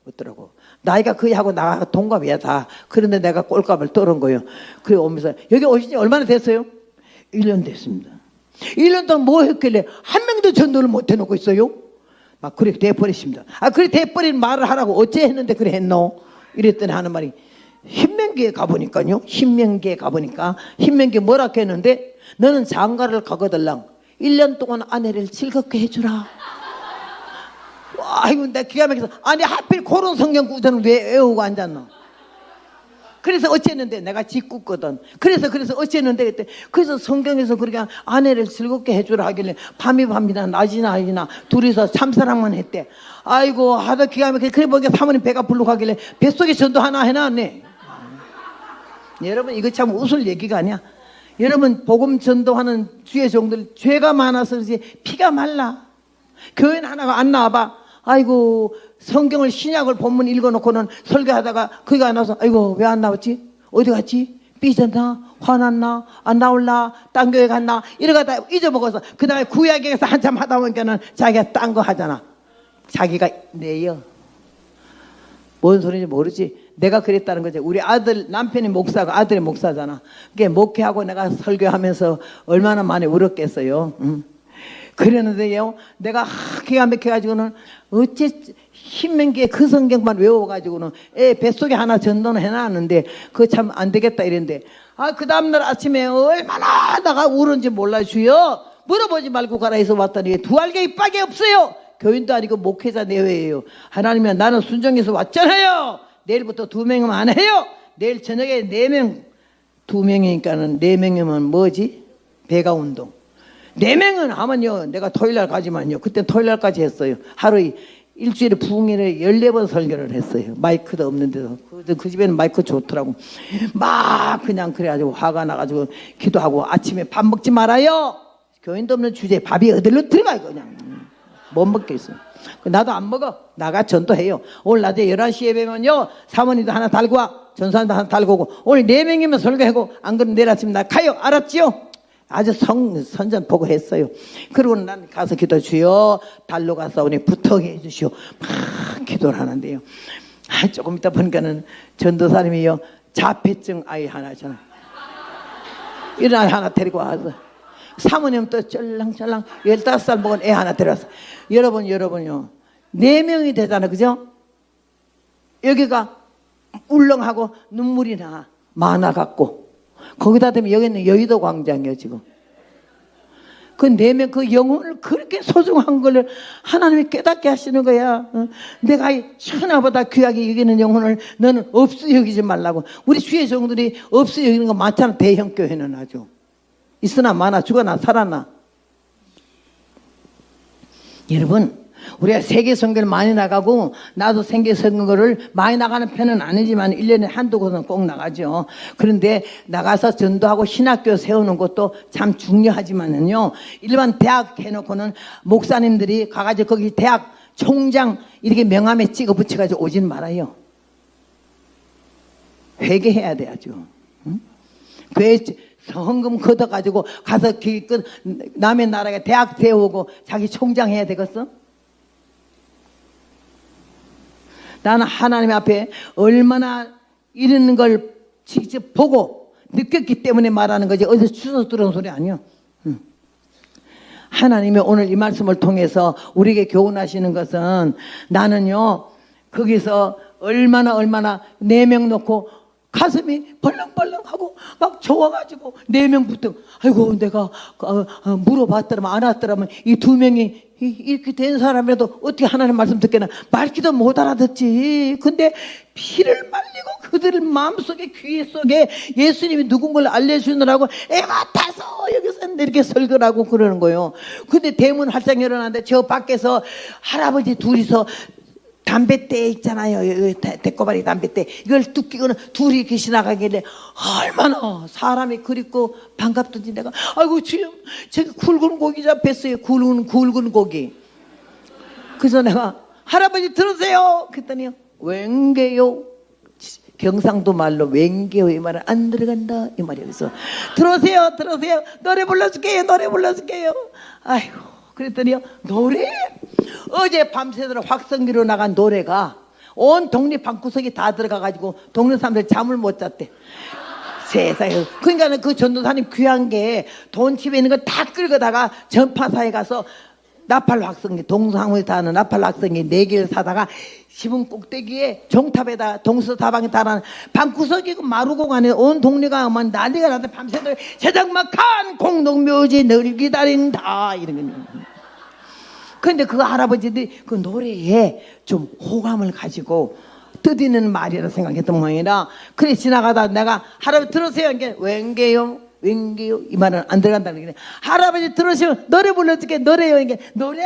어더라고. 나이가 거의 하고 나가 동갑이야 다. 그런데 내가 꼴값을 떨은 거예요. 그래 오면서 여기 오신 지 얼마나 됐어요? 1년 됐습니다. 1년 동안 뭐 했길래 한 명도 전도를 못 해놓고 있어요? 막 그래 돼버리십니다. 아 그래 돼버린 말을 하라고 어째 했는데 그래 했노? 이랬더니 하는 말이 신명기에 가보니까요. 신명기에 가보니까 신명기에 뭐라 했는데 너는 장가를 가거들랑 1년 동안 아내를 즐겁게 해주라. 아이고 나 기가 막혀서 아니 하필 그런 성경 구절을 왜 외우고 앉았노? 그래서 어쨌는데 내가 짓궂거든. 그래서 어쨌는데 그때 그래서 성경에서 그렇게 아내를 즐겁게 해주라 하길래 밤이 밤이나 낮이나 낮이나 둘이서 참사랑만 했대. 아이고 하다 기가 막혀. 그래 보니까 사모님 배가 불룩하길래 뱃속에 전도 하나 해놨네. 여러분 이거 참 웃을 얘기가 아니야. 여러분 복음 전도하는 주의 종들 죄가 많아서 그렇지 피가 말라. 교회 하나가 안 나와봐. 아이고 성경을 신약을 본문 읽어놓고는 설교하다가 거기가 안 나와서 아이고 왜 안 나왔지? 어디 갔지? 삐졌나? 화났나? 안 나올라? 딴 교회 갔나? 이러다가 잊어먹어서 그 다음에 구약에 가서 한참 하다 보니까는 자기가 딴 거 하잖아. 자기가 내요. 뭔 소리인지 모르지. 내가 그랬다는 거지. 우리 아들 남편이 목사고 아들이 목사잖아. 그게 목회하고 내가 설교하면서 얼마나 많이 울었겠어요. 그랬는데요 내가 기가 막혀가지고는 어째 신명기에 그 성경만 외워가지고는 애 뱃속에 하나 전도는 해놨는데 그거 참 안 되겠다 이랬는데 아 그 다음날 아침에 얼마나 나가 울은지 몰라. 주여 물어보지 말고 가라 해서 왔더니 두 알개 이빨이 없어요. 교인도 아니고 목회자 내외예요. 하나님이 나는 순종해서 왔잖아요. 내일부터 2명이면 안 해요. 내일 저녁에 4명 2명이니까는 4명이면 뭐지? 배가 운동. 4명은 하면요 내가 토요일날 가지만요 그때 토요일날까지 했어요. 하루에 일주일에 부흥일에 14번 설교를 했어요. 마이크도 없는데도 그 집에는 마이크 좋더라고. 막 그냥 그래가지고 화가 나가지고 기도하고 아침에 밥 먹지 말아요. 교인도 없는 주제에 밥이 어디로 들어가 그냥 못 먹겠어. 나도 안 먹어. 나가 전도해요. 오늘 낮에 11시 예배면요 사모님도 하나 달고 와 전사님도 하나 달고 오고 오늘 4명이면 설교하고 안 그러면 내일 아침 나 가요. 알았지요? 아주 선전 보고 했어요. 그리고 난 가서 기도 주여 달로 가서 오늘 부탁해 주시오. 막 기도를 하는데요. 조금 있다 보니까는 전도사님이요 자폐증 아이 하나 있잖아. 이런 아이 하나 데리고 와서 사모님 또 쩔랑쩔랑 15살 먹은 애 하나 데려왔어. 여러분요 4명이 되잖아. 그죠? 여기가 울렁하고 눈물이 나 만화 같고 거기다 대면 여기는 여의도 광장이에요 지금. 그 4명 그 영혼을 그렇게 소중한 걸 하나님이 깨닫게 하시는 거야. 내가 천하보다 귀하게 여기는 영혼을 너는 없어 여기지 말라고. 우리 주의 종들이 없어 여기는 거 많잖아. 대형 교회는 아주 있으나 마나 죽어나 살아나. 여러분 우리가 세계 선교를 많이 나가고 나도 세계 선교를 많이 나가는 편은 아니지만 1년에 한두 곳은 꼭 나가죠. 그런데 나가서 전도하고 신학교 세우는 것도 참 중요하지만은요 일반 대학 해놓고는 목사님들이 가가지고 거기 대학 총장 이렇게 명함에 찍어 붙여가지고 오진 말아요. 회개해야 돼야죠. 그 헌금 걷어가지고 가서 남의 나라에 대학 세우고 자기 총장 해야 되겠어? 나는 하나님 앞에 얼마나 이런 걸 직접 보고 느꼈기 때문에 말하는 거지 어디서 주워 들은 소리 아니야. 하나님이 오늘 이 말씀을 통해서 우리에게 교훈하시는 것은 나는요 거기서 얼마나 4명 놓고 가슴이 벌렁벌렁하고 막 좋아가지고 4명 붙어 아이고 내가 물어봤더라면 안 왔더라면 이 2명이 이렇게 된 사람이라도 어떻게 하나님 말씀 듣겠나 말기도 못 알아듣지. 근데 피를 말리고 그들 마음속에 귀 속에 예수님이 누군 걸 알려주느라고 애가 타서 여기서 이렇게 설교를 하고 그러는 거예요. 근데 대문 활짝 열어놨는데 저 밖에서 할아버지 둘이서 담뱃대 있잖아요. 대꼬바리 담뱃대. 이걸 뚝 끼고는 둘이 이렇게 지나가길래 얼마나 사람이 그립고 반갑던지 내가 아이고 주님 저기 굵은 고기 잡혔어요. 굵은 고기. 그래서 내가 할아버지 들으세요. 그랬더니 웬게요. 경상도 말로 웬게요 이 말은 안 들어간다 이 말이에요. 그래서 들으세요 노래 불러줄게요. 아이고 그랬더니요 노래 어제 밤새도록 확성기로 나간 노래가 온 동네 방구석이 다 들어가가지고 동네 사람들 잠을 못 잤대. 세상에. 그러니까 그 전도사님 귀한 게 돈 집에 있는 거 다 끌고다가 전파사에 가서 나팔 확성기 동상에서 하는 나팔 확성기 4개를 사다가 지붕 꼭대기에 정탑에다 동서다방에 달아는 방구석이고 마루공간에 온 동네가 막 난리가 나서 밤새도록 세상막한 공동묘지 늘 기다린다 이런 거. 근데 그 할아버지들이 그 노래에 좀 호감을 가지고 뜻있는 말이라 생각했던 모양이라 그래 지나가다 내가 할아버지 들으세요 이게 웬게요 이 말은 안 들어간다는 게 할아버지 들으시면 노래 불러줄게 노래요 이게 노래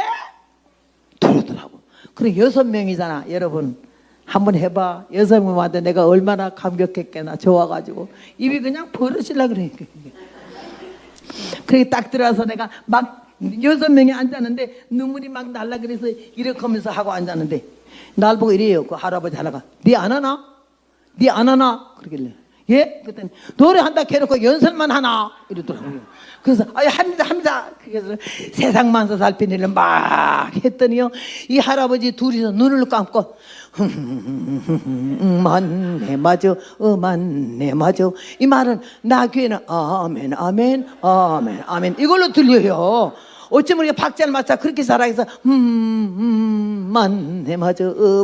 들었더라고. 그래 6명이잖아 여러분 한번 해봐. 6명 왔는데 내가 얼마나 감격했겠나 좋아가지고 입이 그냥 벌어질라 그래. 그렇게 딱 들어와서 내가 막 6명이 앉았는데 눈물이 막 날라 그래서 이렇게 하면서 하고 앉았는데 날 보고 이래요. 그 할아버지 하나가 네 안 하나? 그러길래 예? 그랬더니 노래한다 해놓고 연설만 하나? 이러더라고요. 그래서 합니다. 그래서 세상 만사 살피는 일을 막 했더니요 이 할아버지 둘이서 눈을 감고 맞네 맞아 맞네 맞아 이 말은 나 귀에는 아멘 이걸로 들려요. 어찌 모르게 박자를 맞춰 그렇게 살아서 맞네 맞아 그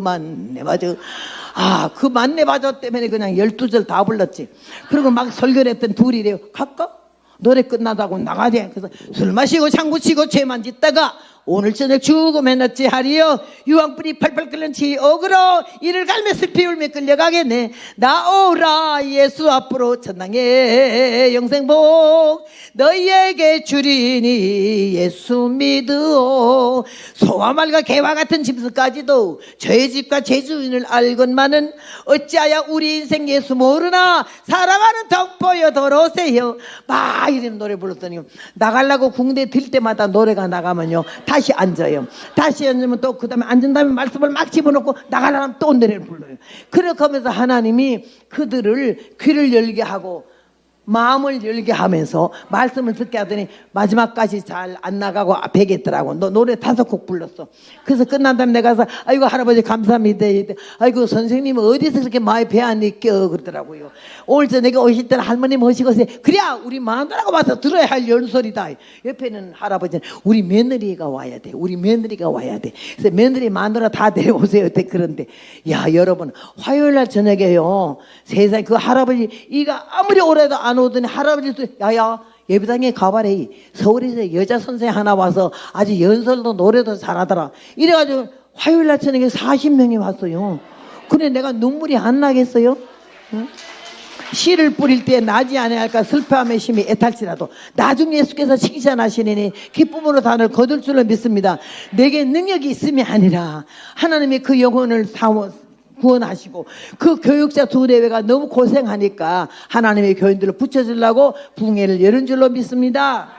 맞네 맞아 때문에 그냥 12절 다 불렀지. 그리고 막 설교를 했던 둘이래요. 갈까? 노래 끝나다고 나가재. 그래서 술 마시고 장구치고 죄만 짓다가 오늘 저녁 죽으면 어찌 하리요. 유황불이 팔팔 끓는 지옥으로 이를 갈며 슬피 울며 끌려가겠네. 나오라 예수 앞으로 천당의 영생복 너희에게 주리니 예수 믿으오. 소와 말과 개와 같은 짐승까지도 저의 집과 제 주인을 알건만은 어찌하여 우리 인생 예수 모르나 사랑하는 덕보여 돌아오세요. 막 이런 노래 불렀더니 나가려고 궁대 들 때마다 노래가 나가면요 다시 앉아요. 다시 앉으면 또 그 다음에 앉은 다음에 말씀을 막 집어넣고 나가려면 또 노래를 불러요. 그렇게 하면서 하나님이 그들을 귀를 열게 하고 마음을 열게 하면서 말씀을 듣게 하더니 마지막까지 잘 안 나가고 배겠더라고. 너 노래 5곡 불렀어. 그래서 끝난 다음에 내가 가서 아이고 할아버지 감사합니다. 아이고 선생님은 어디서 그렇게 많이 배 안 느껴 그러더라고요. 오늘 저녁에 오실 때는 할머니 모시고 오세요. 그래야 우리 마누라가 와서 들어야 할 연설이다. 옆에는 할아버지는 우리 며느리가 와야 돼. 그래서 며느리 마누라 다 데려오세요. 그런데 야 여러분 화요일날 저녁에요 세상에 그 할아버지 이가 아무리 오래도 안 오더니 할아버지도 야야 예배당에 가봐래. 서울에서 여자 선생 하나 와서 아주 연설도 노래도 잘하더라. 이래가지고 화요일날 저녁에 40명이 왔어요. 근데 내가 눈물이 안 나겠어요? 응? 씨를 뿌릴 때 나지 아니할까 슬퍼함의 심이 애탈지라도 나중 예수께서 칭찬하시니 기쁨으로 단을 거둘 줄로 믿습니다. 내게 능력이 있음이 아니라 하나님이 그 영혼을 구원하시고 그 교육자 2대회가 너무 고생하니까 하나님의 교인들을 붙여주려고 붕해를 열은 줄로 믿습니다.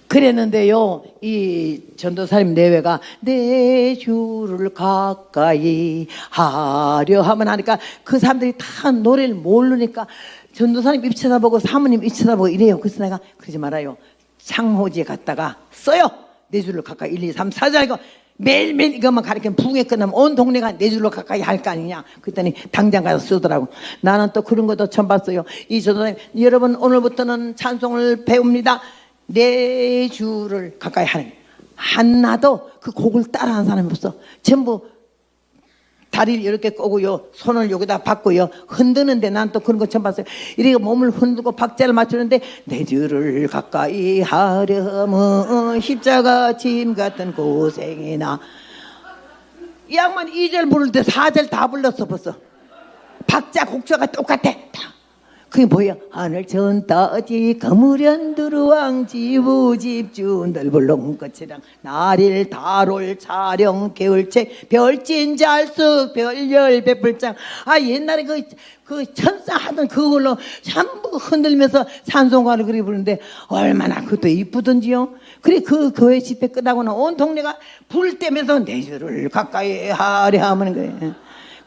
그랬는데요 이 전도사님 내외가 내 주를 가까이 하려 하면 하니까 그 사람들이 다 노래를 모르니까 전도사님 입 쳐다보고 사모님 입 쳐다보고 이래요. 그래서 내가 그러지 말아요. 창호지에 갔다가 써요. 내 주를 가까이 1, 2, 3, 4절 이거 매일매일 이것만 가르치면 부흥회 끝나면 온 동네가 내 줄로 가까이 할 거 아니냐. 그랬더니 당장 가서 쓰더라고. 나는 또 그런 것도 처음 봤어요. 이 전도사님, 여러분 오늘부터는 찬송을 배웁니다. 내 주를 가까이 하는. 하나도 그 곡을 따라하는 사람이 없어. 전부 다리를 이렇게 꼬고요, 손을 여기다 받고요, 흔드는데 난 또 그런 거 처음 봤어요. 이렇게 몸을 흔들고 박자를 맞추는데 내 주를 가까이 하려면 십자가 짐 같은 고생이나. 이 양반 2절 부를 때 4절 다 불렀어 벌써. 박자 곡조가 똑같아. 그게 뭐야? 하늘 전 따지 거무련 두루왕 지부집주 넓을롱 끝이랑 날일 달올 촬영 개울책 별진 잘수 별열 베풀장. 아 옛날에 그 천사 하던 그걸로 전부 흔들면서 찬송가를 그리 부르는데 얼마나 그것도 이쁘던지요. 그래 그 교회 집회 끝나고는 온 동네가 불 때면서 내 주를 가까이 하려 하는 거예요.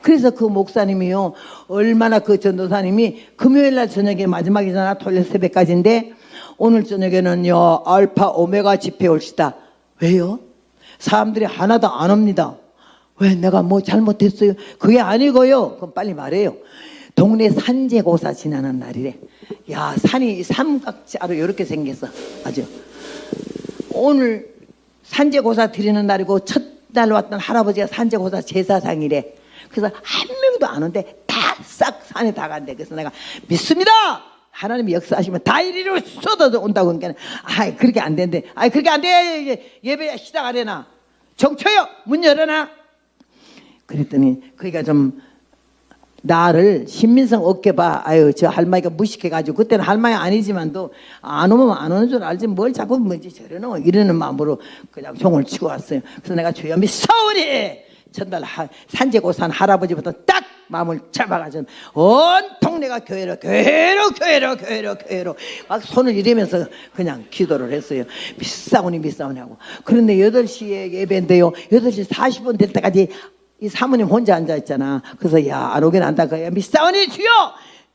그래서 그 목사님이요, 얼마나 그 전도사님이 금요일날 저녁에 마지막이잖아. 토요일 새벽까지인데 오늘 저녁에는요 알파 오메가 집회 올시다. 왜요? 사람들이 하나도 안 옵니다. 왜? 내가 뭐 잘못했어요? 그게 아니고요. 그럼 빨리 말해요. 동네 산재고사 지나는 날이래. 야, 산이 삼각자로 이렇게 생겼어. 아주. 오늘 산재고사 드리는 날이고 첫날 왔던 할아버지가 산재고사 제사상이래. 그래서 한 명도 안 오는데 다 싹 산에 다 간대. 그래서 내가 믿습니다. 하나님이 역사하시면 다 이리로 쏟아져 온다고. 그러니까 아이 그렇게 안 된대. 아이 그렇게 안 돼. 예배 시작하려나. 정초요. 문 열어놔. 그랬더니 그러니까 좀 나를 신민성 어깨 봐. 아유 저 할머니가 무식해가지고 그때는 할머니 아니지만도 안 오면 안 오는 줄 알지 뭘 자꾸 뭔지 저러노 이러는 마음으로 그냥 종을 치고 왔어요. 그래서 내가 주여 믿사오니 전날 산재고산 할아버지부터 딱 마음을 잡아가지고 온 동네가 교회로 막 손을 이러면서 그냥 기도를 했어요. 믿사오니 하고. 그런데 8시에 예배인데요 8시 40분 될 때까지 이 사모님 혼자 앉아있잖아. 그래서 야 안 오긴 안다. 그야 믿사오니 주여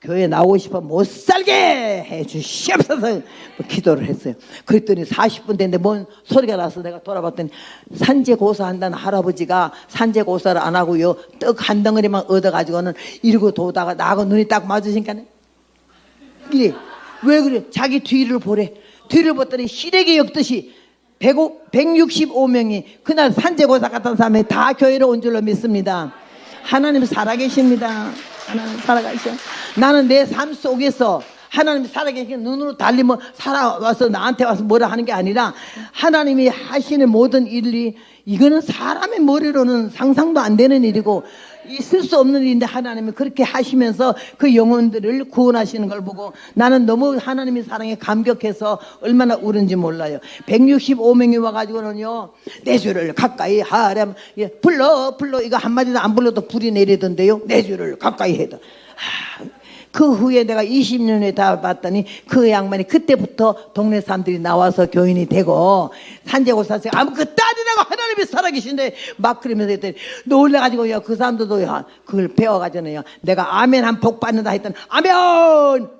교회 나오고 싶어 못 살게 해주시옵소서 기도를 했어요. 그랬더니 40분 됐는데 뭔 소리가 나서 내가 돌아봤더니 산재고사 한다는 할아버지가 산재고사를 안 하고요 떡 한 덩어리만 얻어가지고는 이러고 도다가 나하고 눈이 딱 맞으니까 이래. 왜 그래? 자기 뒤를 보래. 뒤를 봤더니 시래기 엮듯이 165명이 그날 산재고사 같은 사람이 다 교회로 온 줄로 믿습니다. 하나님 살아계십니다. 하나님 살아가셔. 나는 내 삶 속에서 하나님이 살아계신 눈으로 달리면 살아와서 나한테 와서 뭐라 하는 게 아니라 하나님이 하시는 모든 일이 이거는 사람의 머리로는 상상도 안 되는 일이고 있을 수 없는 일인데 하나님이 그렇게 하시면서 그 영혼들을 구원하시는 걸 보고 나는 너무 하나님의 사랑에 감격해서 얼마나 울은지 몰라요. 165명이 와가지고는요 내 주를 가까이 하렴. 예, 불러 이거 한마디도 안 불러도 불이 내리던데요. 내 주를 가까이 해도. 그 후에 내가 20년에 다 봤더니 그 양반이 그때부터 동네 사람들이 나와서 교인이 되고 산재고사서 아무것도 아니라고 하나님이 살아계신데 막 그러면서 했더니 놀래가지고요 그 사람들도 그걸 배워가지고요 내가 아멘 한 복 받는다 했더니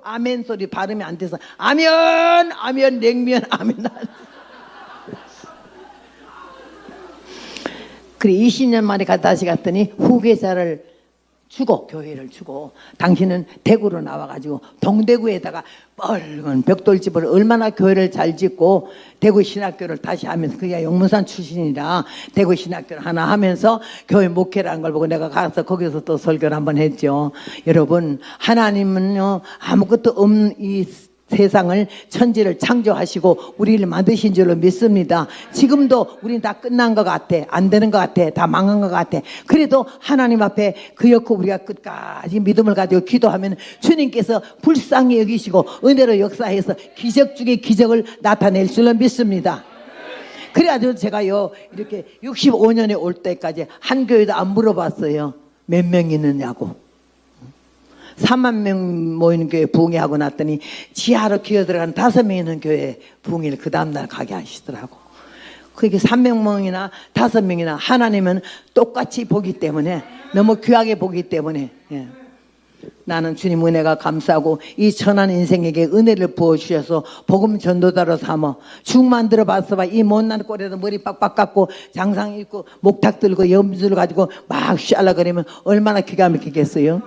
아멘 소리 발음이 안 돼서 아멘 냉면 아멘. 그래 20년 만에 다시 갔더니 후계자를 주고 교회를 주고 당신은 대구로 나와가지고 동대구에다가 뻘건 벽돌집을 얼마나 교회를 잘 짓고 대구 신학교를 다시 하면서 그게 용문산 출신이라 대구 신학교를 하나 하면서 교회 목회라는 걸 보고 내가 가서 거기서 또 설교를 한번 했죠. 여러분 하나님은요 아무것도 없는 이 세상을 천지를 창조하시고 우리를 만드신 줄로 믿습니다. 지금도 우리는 다 끝난 것 같아. 안 되는 것 같아. 다 망한 것 같아. 그래도 하나님 앞에 그였고 우리가 끝까지 믿음을 가지고 기도하면 주님께서 불쌍히 여기시고 은혜로 역사해서 기적 중에 기적을 나타낼 줄로 믿습니다. 그래가지고 제가요 이렇게 65년에 올 때까지 한 교회도 안 물어봤어요. 몇 명 있느냐고. 3만 명 모이는 교회 부흥회하고 났더니 지하로 기어들어가는 5명 있는 교회 부흥회를 그 다음날 가게 하시더라고. 그게 300명이나 5명이나 하나님은 똑같이 보기 때문에 너무 귀하게 보기 때문에 나는 주님 은혜가 감사하고 이 천한 인생에게 은혜를 부어주셔서 복음 전도자로 삼아 죽만 들어봤어 이 못난 꼴에도 머리 빡빡 깎고 장상 입고 목탁 들고 염주를 가지고 막 샬라거리면 얼마나 기가 막히겠어요.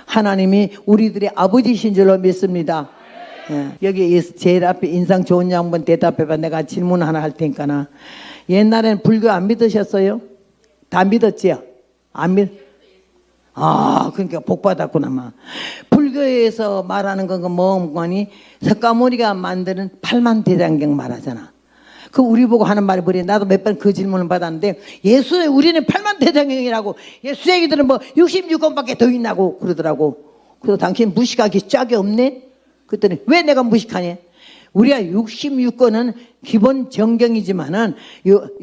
하나님이 우리들의 아버지신 줄로 믿습니다. 여기 제일 앞에 인상 좋은 양반 대답해봐. 내가 질문 하나 할 테니까. 옛날에는 불교 안 믿으셨어요? 다 믿었지요? 안 믿? 그러니까 복 받았구나. 막 불교에서 말하는 건 뭐니? 석가모니가 만드는 팔만대장경 말하잖아. 그 우리 보고 하는 말이 뭐래? 나도 몇 번 그 질문을 받았는데 예수의 우리는 팔만대장경이라고 예수 얘기들은 뭐 66권밖에 더 있나고 그러더라고. 그래서 당신 무식하기 짝이 없네? 그랬더니 왜 내가 무식하냐? 우리가 66권은 기본 정경이지만은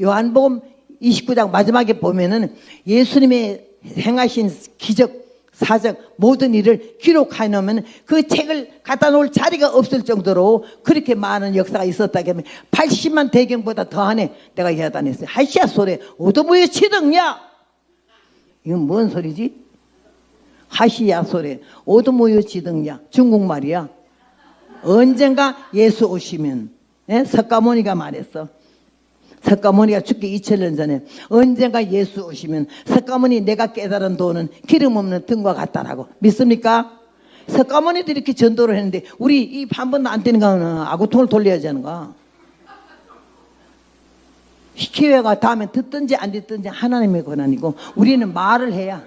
요한복음 29장 마지막에 보면은 예수님의 행하신 기적, 사적 모든 일을 기록해 놓으면 그 책을 갖다 놓을 자리가 없을 정도로 그렇게 많은 역사가 있었다고 하면 80만 대경보다 더하네. 내가 야단했어요. 하시야 소리 오도무에 치등냐? 이건 뭔 소리지? 하시야 소리 오도무에 치등냐? 중국말이야. 언젠가 예수 오시면 석가모니가 말했어. 석가모니가 죽기 2000년 전에 언젠가 예수 오시면 석가모니 내가 깨달은 도는 기름 없는 등과 같다라고 믿습니까? 석가모니도 이렇게 전도를 했는데 우리 입 한 번도 안 떼는 거는 아구통을 돌려야지 하는 거야. 기회가 다음에 듣든지 안 듣든지 하나님의 권한이고 우리는 말을 해야.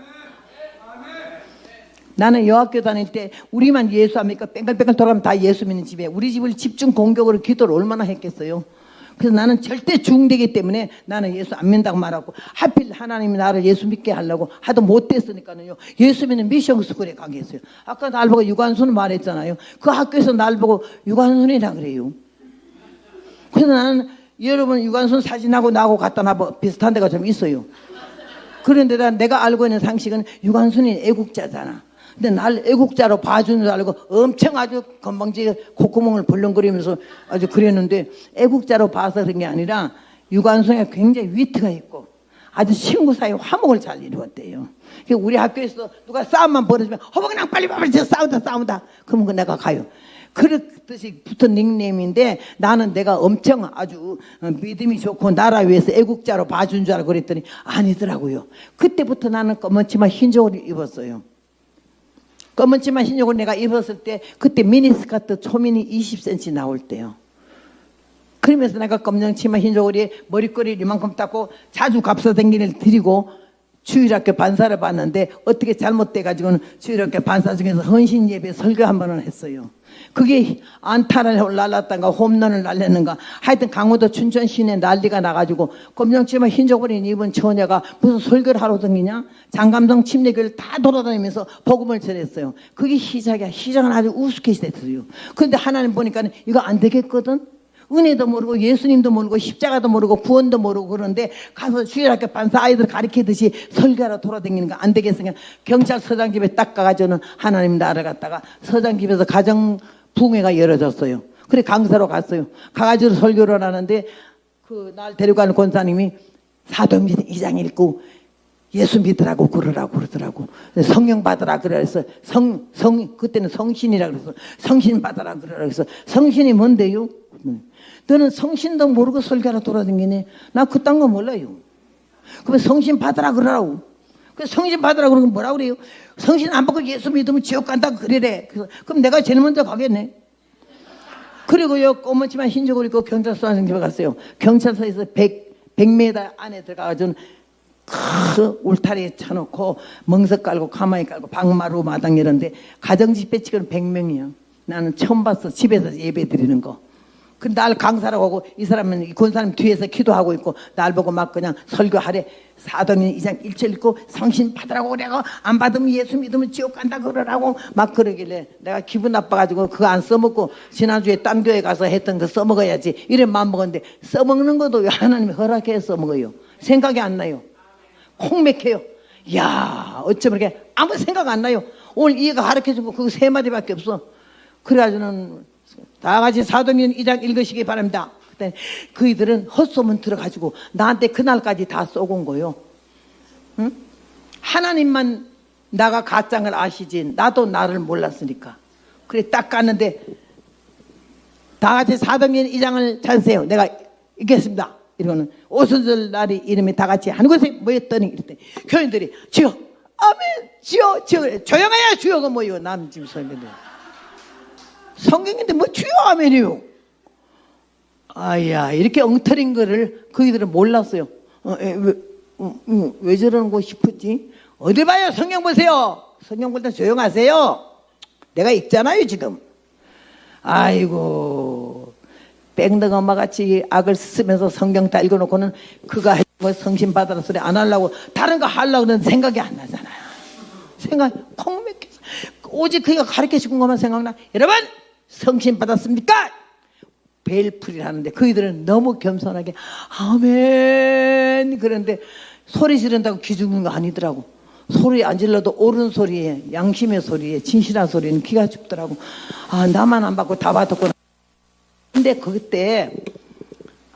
나는 여학교 다닐 때 우리만 예수 합니까? 뺑글뺑글 돌아가면 다 예수 믿는 집에 우리 집을 집중 공격으로 기도를 얼마나 했겠어요. 그래서 나는 절대 중되기 때문에 나는 예수 안 믿는다고 말하고 하필 하나님이 나를 예수 믿게 하려고 하도 못됐으니까요. 예수 믿는 미션 스쿨에 가게 했어요. 아까 날 보고 유관순 말했잖아요. 그 학교에서 날 보고 유관순이라 그래요. 그래서 나는 여러분 유관순 사진하고 나하고 갖다 놔 비슷한 데가 좀 있어요. 그런데 내가 알고 있는 상식은 유관순이 애국자잖아. 근데 날 애국자로 봐주는 줄 알고 엄청 아주 건방지게 콧구멍을 벌렁거리면서 아주 그랬는데 애국자로 봐서 그런 게 아니라 유관순이가 굉장히 위트가 있고 아주 친구 사이 화목을 잘 이루었대요. 우리 학교에서 누가 싸움만 벌어지면 허벅이랑 빨리 싸운다. 그러면 내가 가요. 그렇듯이 붙은 닉네임인데 나는 내가 엄청 아주 믿음이 좋고 나라 위해서 애국자로 봐준 줄 알고 그랬더니 아니더라고요. 그때부터 나는 검은 치마 흰족을 입었어요. 검은 치마 흰족을 내가 입었을 때 그때 미니스커트 초미니 20cm 나올 때요. 그러면서 내가 검정 치마 흰족을 머리꼬리를 이만큼 닦고 자주 갑사댕기를 드리고 주일학교 반사를 봤는데 어떻게 잘못돼가지고는 주일학교 반사 중에서 헌신 예배 설교 한 번은 했어요. 그게 안타를 날랐던가 홈런을 날렸는가 하여튼 강원도 춘천 시내 난리가 나가지고 검정치마 흰저고리 입은 처녀가 무슨 설교를 하러 다니냐 장감동 침례교를 다 돌아다니면서 복음을 전했어요. 그게 시작이야. 시작은 아주 우습게 됐어요. 그런데 하나님 보니까 이거 안 되겠거든. 은혜도 모르고 예수님도 모르고 십자가도 모르고 구원도 모르고 그러는데 가서 주일학교 반사 아이들 가르치듯이 설교하러 돌아다니는 거 안 되겠으니까 경찰서장 집에 딱 가가지고는 하나님 나를 갖다가 서장 집에서 가정 부흥회가 열어졌어요. 그래 강사로 갔어요. 가가지고 설교를 하는데 그 날 데려가는 권사님이 사도행전 2장 읽고 예수 믿으라고 그러더라고. 성령 받으라 그래서 그때는 성신이라 그래서 성신 받으라 그래서 성신이 뭔데요? 너는 성신도 모르고 설교하러 돌아다니네. 나 그딴 거 몰라요. 그러면 성신 받으라 그러라고. 그 성신 받으라 그러면 뭐라 그래요? 성신 안 받고 예수 믿으면 지옥 간다 그래래. 그럼 내가 제일 먼저 가겠네. 그리고요 꼬무치만 흰족을 입고 경찰서에 갔어요. 경찰서에서 100m 안에 들어가가지고 그 울타리에 쳐놓고 멍석 깔고 가마에 깔고 방마루 마당 이런데 가정집회 치고는 100명이요. 나는 처음 봤어. 집에서 예배 드리는 거. 그 날 강사라고 하고 이 사람은 권사님 뒤에서 기도하고 있고 날 보고 막 그냥 설교하래. 사도행전 2장 1절 읽고 성신 받으라고 그래고 안 받으면 예수 믿으면 지옥 간다 그러라고 막 그러길래 내가 기분 나빠가지고 그거 안 써먹고 지난주에 딴 교회 가서 했던 거 써먹어야지 이래 마음 먹었는데 써먹는 것도 왜 하나님이 허락해 써먹어요. 생각이 안 나요. 콩맥해요. 이야 어쩌면 이렇게 아무 생각 안 나요. 오늘 이해가 가르쳐준 거 그거 3마디밖에 없어. 그래가지고는 다 같이 사도행전 2장 읽으시기 바랍니다. 그때 그이들은 헛소문 들어가지고 나한테 그날까지 다 쏘곤 거요. 응? 하나님만 나가 가짜인 걸 아시지. 나도 나를 몰랐으니까. 그래 딱 갔는데 다 같이 사도행전 2장을 찬세요. 내가 읽겠습니다. 이러고는 오순절 날이 이름이 다 같이 한 곳에 모였더니 이랬더니 교인들이 주여 아멘 주여 주여 조용하야 주여가 뭐요. 남 지금 성경인데 성경인데 뭐 주여 아멘이요. 아야 이렇게 엉터린 거를 그이들은 몰랐어요. 왜 저러는 거 싶었지. 어디 봐요. 성경 보세요. 성경 볼 때 조용하세요. 내가 읽잖아요 지금. 아이고 뺑덕 엄마같이 악을 쓰면서 성경 다 읽어놓고는 그가 뭐 성신 받아라 소리 안 하려고 다른 거 하려고 하는 생각이 안 나잖아요. 생각이 콩 맥혀서 오직 그가 가르쳐 준 것만 생각나. 여러분 성신 받았습니까? 벨풀이를 하는데 그이들은 너무 겸손하게 아멘 그런데 소리 지른다고 귀 죽는 거 아니더라고. 소리 안 질러도 옳은 소리에 양심의 소리에 진실한 소리는 귀가 죽더라고. 아 나만 안 받고 다 받았구나. 근데 그때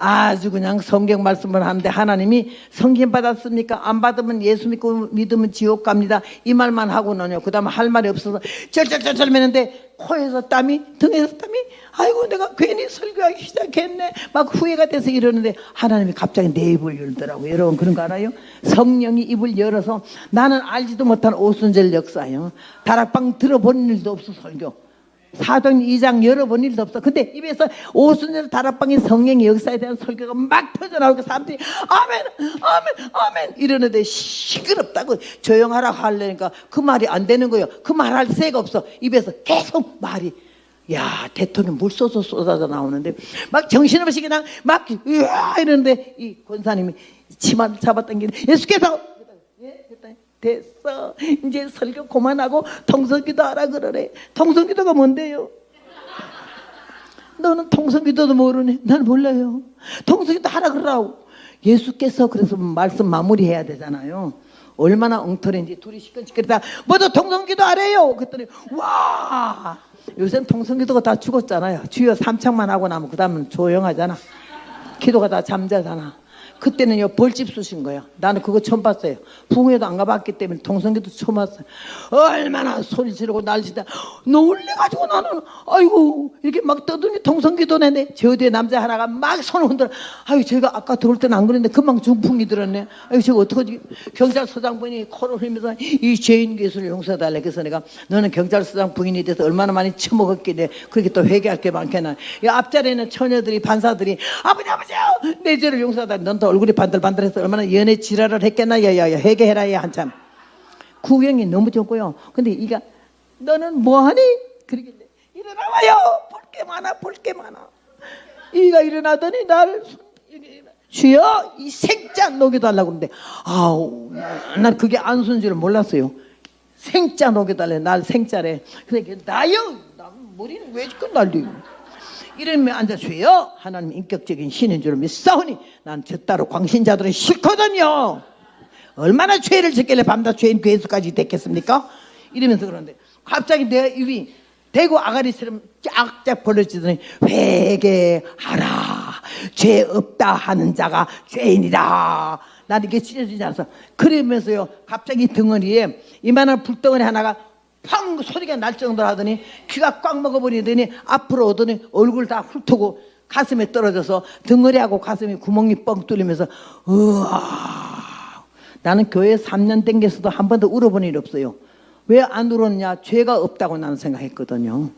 아주 그냥 성경 말씀을 하는데 하나님이 성신 받았습니까? 안 받으면 예수 믿으면 지옥 갑니다. 이 말만 하고는요. 그 다음에 할 말이 없어서 절절절절 매는데 코에서 땀이 등에서 땀이 아이고 내가 괜히 설교하기 시작했네. 막 후회가 돼서 이러는데 하나님이 갑자기 내 입을 열더라고요. 여러분 그런 거 알아요? 성령이 입을 열어서 나는 알지도 못한 오순절 역사요. 다락방 들어본 일도 없어 설교. 사도행전 2장 열어본 일도 없어. 근데 입에서 오순절 다락방의 성령의 역사에 대한 설교가 막 터져나오고 사람들이 아멘 아멘 아멘 이러는데 시끄럽다고 조용하라고 하려니까 그 말이 안 되는 거예요. 그 말할 새가 없어. 입에서 계속 말이 야 대통령 물 쏟아져 나오는데 막 정신없이 그냥 막 으아 이러는데 이 권사님이 치마를 잡아당기는 예수께서 됐어 이제 설교 그만하고 통성기도 하라 그러래. 통성기도가 뭔데요? 너는 통성기도도 모르네. 난 몰라요. 통성기도 하라 그러라고. 예수께서 그래서 말씀 마무리해야 되잖아요. 얼마나 엉터리인지 둘이 시끌시끌다 모두 통성기도 하래요. 그랬더니 와 요새는 통성기도가 다 죽었잖아요. 주여 삼창만 하고 나면 그 다음은 조용하잖아. 기도가 다 잠자잖아. 그때는요 벌집 쑤신 거예요. 나는 그거 처음 봤어요. 부흥회도 안 가봤기 때문에 통성기도 처음 봤어요. 얼마나 소리 지르고 난리다 놀래가지고 나는 아이고 이렇게 막 떠드니 통성기도 내네. 저 뒤에 남자 하나가 막 손을 흔들어. 아유 제가 아까 들어올 때는 안 그랬는데 금방 중풍이 들었네. 아유 제가 어떡하지. 경찰서장 부인이 코를 흘리면서 이 죄인 개수를 용서해달래. 그래서 내가 너는 경찰서장 부인이 돼서 얼마나 많이 처먹었길래 그렇게 또 회개할 게 많겠나. 이 앞자리에는 처녀들이 반사들이 아버지요 내 죄를 용서해달래. 넌 또 얼굴이 반들반들해서 얼마나 연애 지랄을 했겠나. 야야야 회개해라 야 한참. 구경이 너무 좋고요. 근데 이가 너는 뭐하니? 그러길래 일어나와요. 볼 게 많아 볼 게 많아. 이가 일어나더니 나를 주여 이 생자 녹여달라고 그러는데 아우 난 그게 안순 줄 몰랐어요. 생자 녹여달래. 날 생자래. 그러니까 나요 나 머리는 왜 지금 날리고 이러면 앉아주여 하나님 인격적인 신인 줄 믿사오니 난 저 따로 광신자들은 싫거든요. 얼마나 죄를 짓길래 밤낮 죄인 괴수까지 됐겠습니까? 이러면서 그러는데 갑자기 내 입이 대고 아가리처럼 쫙쫙 벌어지더니 회개하라 죄 없다 하는 자가 죄인이다. 난 이게 찢어지지 않았어. 그러면서요 갑자기 덩어리에 이만한 불덩어리 하나가 팡 소리가 날 정도로 하더니 귀가 꽉 먹어버리더니 앞으로 오더니 얼굴 다 훑고 가슴에 떨어져서 덩어리하고 가슴이 구멍이 뻥 뚫리면서 으아. 나는 교회 3년 댕겨서도 한 번도 울어본 일 없어요. 왜 안 울었냐? 죄가 없다고 나는 생각했거든요.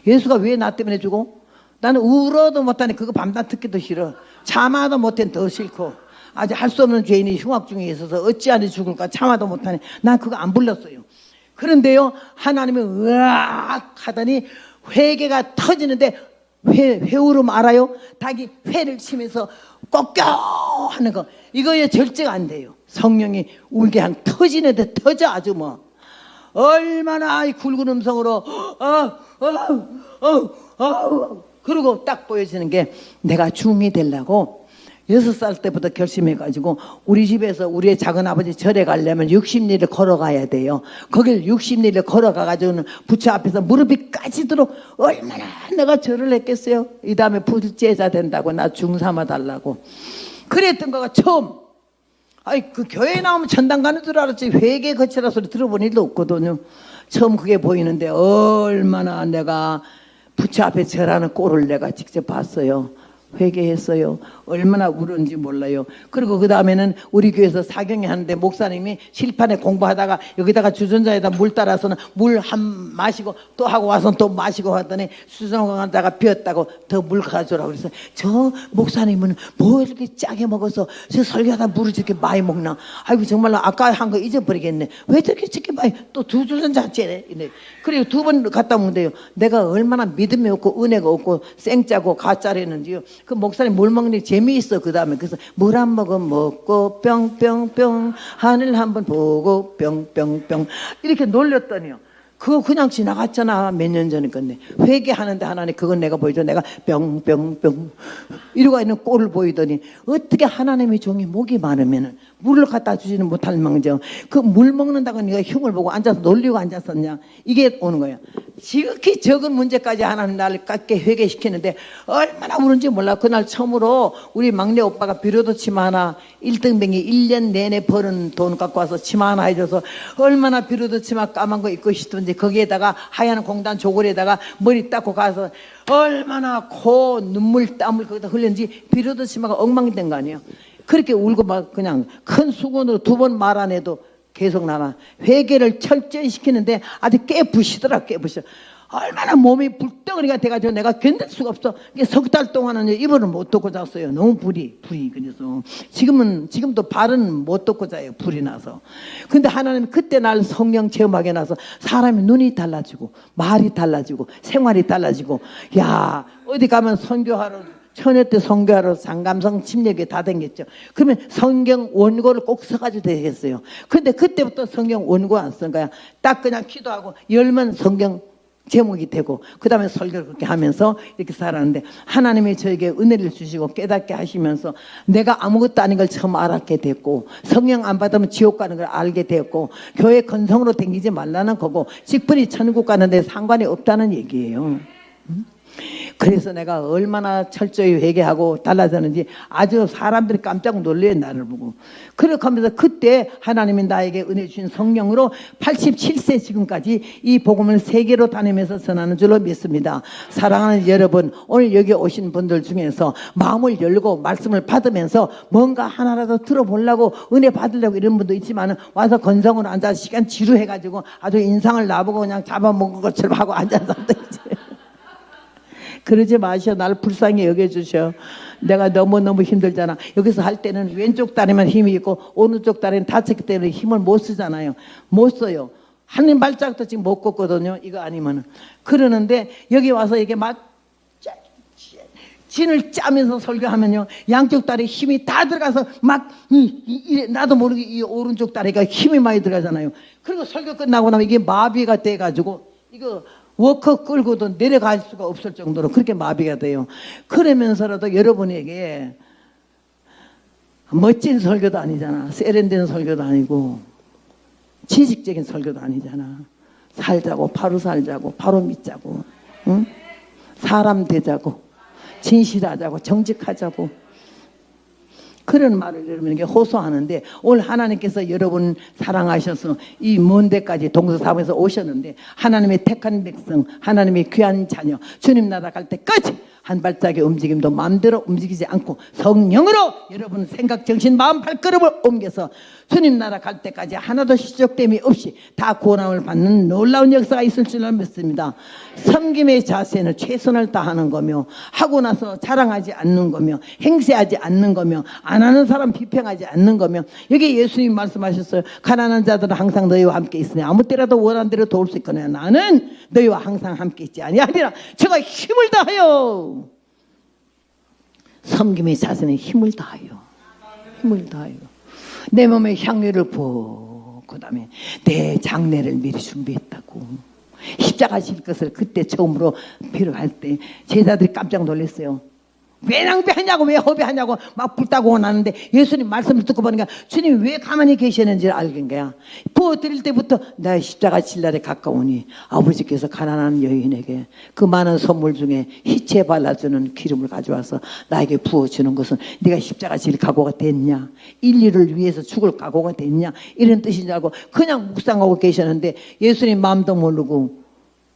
예수가 왜 나 때문에 주고? 나는 울어도 못하니 그거 밤낮 듣기도 싫어. 참아도 못해 더 싫고 아직 할 수 없는 죄인이 흉악 중에 있어서 어찌하니 죽을까 참아도 못하니 난 그거 안 불렀어요. 그런데요 하나님이 으악 하더니 회개가 터지는데 회오름 알아요? 닭이 회를 치면서 꺾여 하는 거 이거에 절제가 안 돼요. 성령이 울게 한 터지는 데 터져 아주 뭐 얼마나 이 굵은 음성으로 그러고 딱 보여지는 게 내가 중이 되려고 6살 때부터 결심해가지고 우리 집에서 우리의 작은아버지 절에 가려면 60리를 걸어가야 돼요. 거길 60리를 걸어가가지고는 부처 앞에서 무릎이 까지도록 얼마나 내가 절을 했겠어요. 이 다음에 부제자 된다고 나 중삼아 달라고 그랬던 거가 처음. 아이, 그 교회에 나오면 전당 가는 줄 알았지. 회개 거치라 소리 들어본 일도 없거든요. 처음 그게 보이는데 얼마나 내가 부처 앞에 절하는 꼴을 내가 직접 봤어요. 회개했어요. 얼마나 울었는지 몰라요. 그리고 그 다음에는 우리 교회에서 사경회 하는데 목사님이 실판에 공부하다가 여기다가 주전자에다 물 따라서는 물 한 마시고 또 하고 와서 또 마시고 하더니 수정하다가 비었다고 더 물 가져오라고 그래서 저 목사님은 뭐 이렇게 짜게 먹어서 저 설교하다 물을 저렇게 많이 먹나. 아이고 정말로 아까 한 거 잊어버리겠네. 왜 저렇게 저렇게 많이 또 두 주전자 째네. 그리고 두 번 갔다 오는데요. 내가 얼마나 믿음이 없고 은혜가 없고 생짜고 가짜랬는지요. 그 목사님 물 먹는 게 재미있어. 그 다음에 그래서 물 한 모금 먹고 뿅뿅뿅 하늘 한번 보고 뿅뿅뿅 이렇게 놀렸더니요. 그거 그냥 지나갔잖아. 몇 년 전에 건데 회개하는데 하나님 그건 내가 보여줘. 내가 뿅뿅뿅 이러고 있는 꼴을 보이더니 어떻게 하나님의 종이 목이 많으면은 물을 갖다 주지는 못할 망정 그 물 먹는다고 네가 흉을 보고 앉아서 놀리고 앉았었냐. 이게 오는 거야. 지극히 적은 문제까지 하나님 나를 깎게 회개시키는데 얼마나 우는지 몰라. 그날 처음으로 우리 막내 오빠가 비로도 치마 하나 1등병이 1년 내내 버는 돈 갖고 와서 치마 하나 해줘서 얼마나 비로도 치마 까만 거 입고 싶던지 거기에다가 하얀 공단 조골에다가 머리 닦고 가서 얼마나 코 눈물 땀을 거기다 흘렸는지 비로도 치마가 엉망이 된 거 아니에요. 그렇게 울고 막 그냥 큰 수건으로 두 번 말 안 해도 계속 나나 회개를 철저히 시키는데 아주 깨부시더라. 깨부셔. 얼마나 몸이 불덩어리가 돼가지고 내가 견딜 수가 없어. 석 달 동안은 이불을 못 덮고 잤어요. 너무 불이 그래서 지금도 발은 못 덮고 자요. 불이 나서. 근데 하나님 그때 날 성령 체험하게 나서 사람이 눈이 달라지고 말이 달라지고 생활이 달라지고 야 어디 가면 선교하러 처녀 때 선교하러 상감성 침례교회 다 댕겼죠. 그러면 성경 원고를 꼭 써가지고 되겠어요. 근데 그때부터 성경 원고 안 쓴 거야. 딱 그냥 기도하고 열면 성경 제목이 되고 그 다음에 설교를 그렇게 하면서 이렇게 살았는데 하나님이 저에게 은혜를 주시고 깨닫게 하시면서 내가 아무것도 아닌 걸 처음 알았게 됐고 성령 안 받으면 지옥 가는 걸 알게 됐고 교회 건성으로 댕기지 말라는 거고 직분이 천국 가는데 상관이 없다는 얘기예요. 그래서 내가 얼마나 철저히 회개하고 달라졌는지 아주 사람들이 깜짝 놀래요. 나를 보고. 그렇게 하면서 그때 하나님이 나에게 은혜 주신 성령으로 87세 지금까지 이 복음을 세계로 다니면서 전하는 줄로 믿습니다. 사랑하는 여러분, 오늘 여기 오신 분들 중에서 마음을 열고 말씀을 받으면서 뭔가 하나라도 들어보려고 은혜 받으려고 이런 분도 있지만 와서 건성으로 앉아서 시간 지루해가지고 아주 인상을 나보고 그냥 잡아먹은 것처럼 하고 앉아서 그러지 마셔. 나를 불쌍히 여겨주셔. 내가 너무너무 힘들잖아. 여기서 할 때는 왼쪽 다리만 힘이 있고 오른쪽 다리는 다쳤기 때문에 힘을 못 쓰잖아요. 못 써요. 한 발짝도 지금 못 걷거든요. 이거 아니면은. 그러는데 여기 와서 이게 막 진을 짜면서 설교하면요. 양쪽 다리 힘이 다 들어가서 막 나도 모르게 이 오른쪽 다리가 힘이 많이 들어가잖아요. 그리고 설교 끝나고 나면 이게 마비가 돼가지고 이거 워커 끌고도 내려갈 수가 없을 정도로 그렇게 마비가 돼요. 그러면서라도 여러분에게 멋진 설교도 아니잖아. 세련된 설교도 아니고 지식적인 설교도 아니잖아. 살자고 바로 살자고 바로 믿자고 응? 사람 되자고 진실하자고 정직하자고 그런 말을 여러분에게 호소하는데 오늘 하나님께서 여러분 사랑하셔서 이 먼 데까지 동서사방에서 오셨는데 하나님의 택한 백성 하나님의 귀한 자녀 주님 나라 갈 때까지 한 발짝의 움직임도 마음대로 움직이지 않고 성령으로 여러분 생각 정신 마음 발걸음을 옮겨서 주님 나라 갈 때까지 하나도 시적됨이 없이 다 구원함을 받는 놀라운 역사가 있을 줄로 믿습니다. 섬김의 자세는 최선을 다하는 거며 하고 나서 자랑하지 않는 거며 행세하지 않는 거며 안 하는 사람 비평하지 않는 거며 여기 예수님 말씀하셨어요. 가난한 자들은 항상 너희와 함께 있으니 아무 때라도 원하는 대로 도울 수 있거니와 나는 너희와 항상 함께 있지 아니하리라. 제가 힘을 다하여 섬김의 자세는 힘을 다하여 내 몸에 향유를 부어 그 다음에 내 장례를 미리 준비했다고. 십자가 질 것을 그때 처음으로 필요할 때 제자들이 깜짝 놀랐어요. 왜 낭비하냐고, 왜 허비하냐고 막 불타고 나는데 예수님 말씀을 듣고 보니까 주님이 왜 가만히 계시는지를 알긴 거야. 부어드릴 때부터 나 십자가 질 날에 가까우니 아버지께서 가난한 여인에게 그 많은 선물 중에 희채 발라주는 기름을 가져와서 나에게 부어주는 것은 네가 십자가 질 각오가 됐냐, 인류를 위해서 죽을 각오가 됐냐, 이런 뜻인 줄 알고 그냥 묵상하고 계셨는데 예수님 마음도 모르고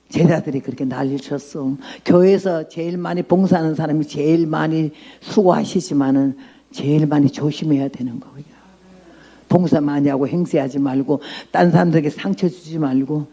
제자들이 그렇게 난리를 쳤어. 교회에서 제일 많이 봉사하는 사람이 제일 많이 수고하시지만은 제일 많이 조심해야 되는 거예요. 봉사 많이 하고 행세하지 말고 딴 사람들에게 상처 주지 말고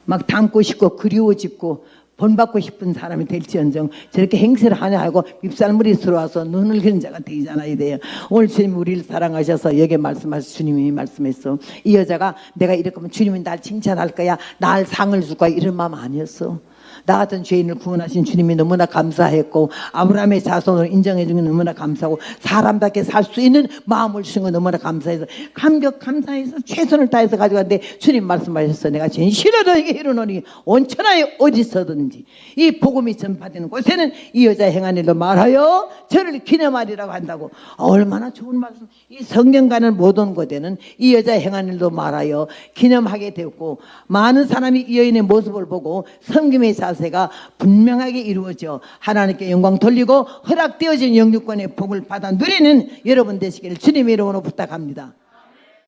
막 닮고 싶고 그리워짓고 본받고 싶은 사람이 될지언정 저렇게 행세를 하냐 하고 밉살물이 들어와서 눈을 그린 자가 되잖아야 돼요. 오늘 주님 우리를 사랑하셔서 여기에 말씀하셔서 주님이 말씀했어. 이 여자가 내가 이럴 거면 주님이 날 칭찬할 거야, 날 상을 줄 거야, 이런 마음 아니었어. 나 같은 죄인을 구원하신 주님이 너무나 감사했고 아브라함의 자손으로 인정해 주는 게 너무나 감사하고 사람답게 살 수 있는 마음을 주신 거 너무나 감사해서 감사해서 최선을 다해서 가져갔는데 주님 말씀하셨어. 내가 진실로 너에게 이르노니 온 천하에 어디서든지 이 복음이 전파되는 곳에는 이 여자 행한 일로 말하여 저를 기념하리라고 한다고. 얼마나 좋은 말씀. 이 성경 가는 모든 곳에는 이 여자 행한 일로 말하여 기념하게 되었고 많은 사람이 이 여인의 모습을 보고 섬김의 자세가 분명하게 이루어져 하나님께 영광 돌리고 허락되어진 영육권의 복을 받아 누리는 여러분 되시기를 주님의 이름으로 부탁합니다.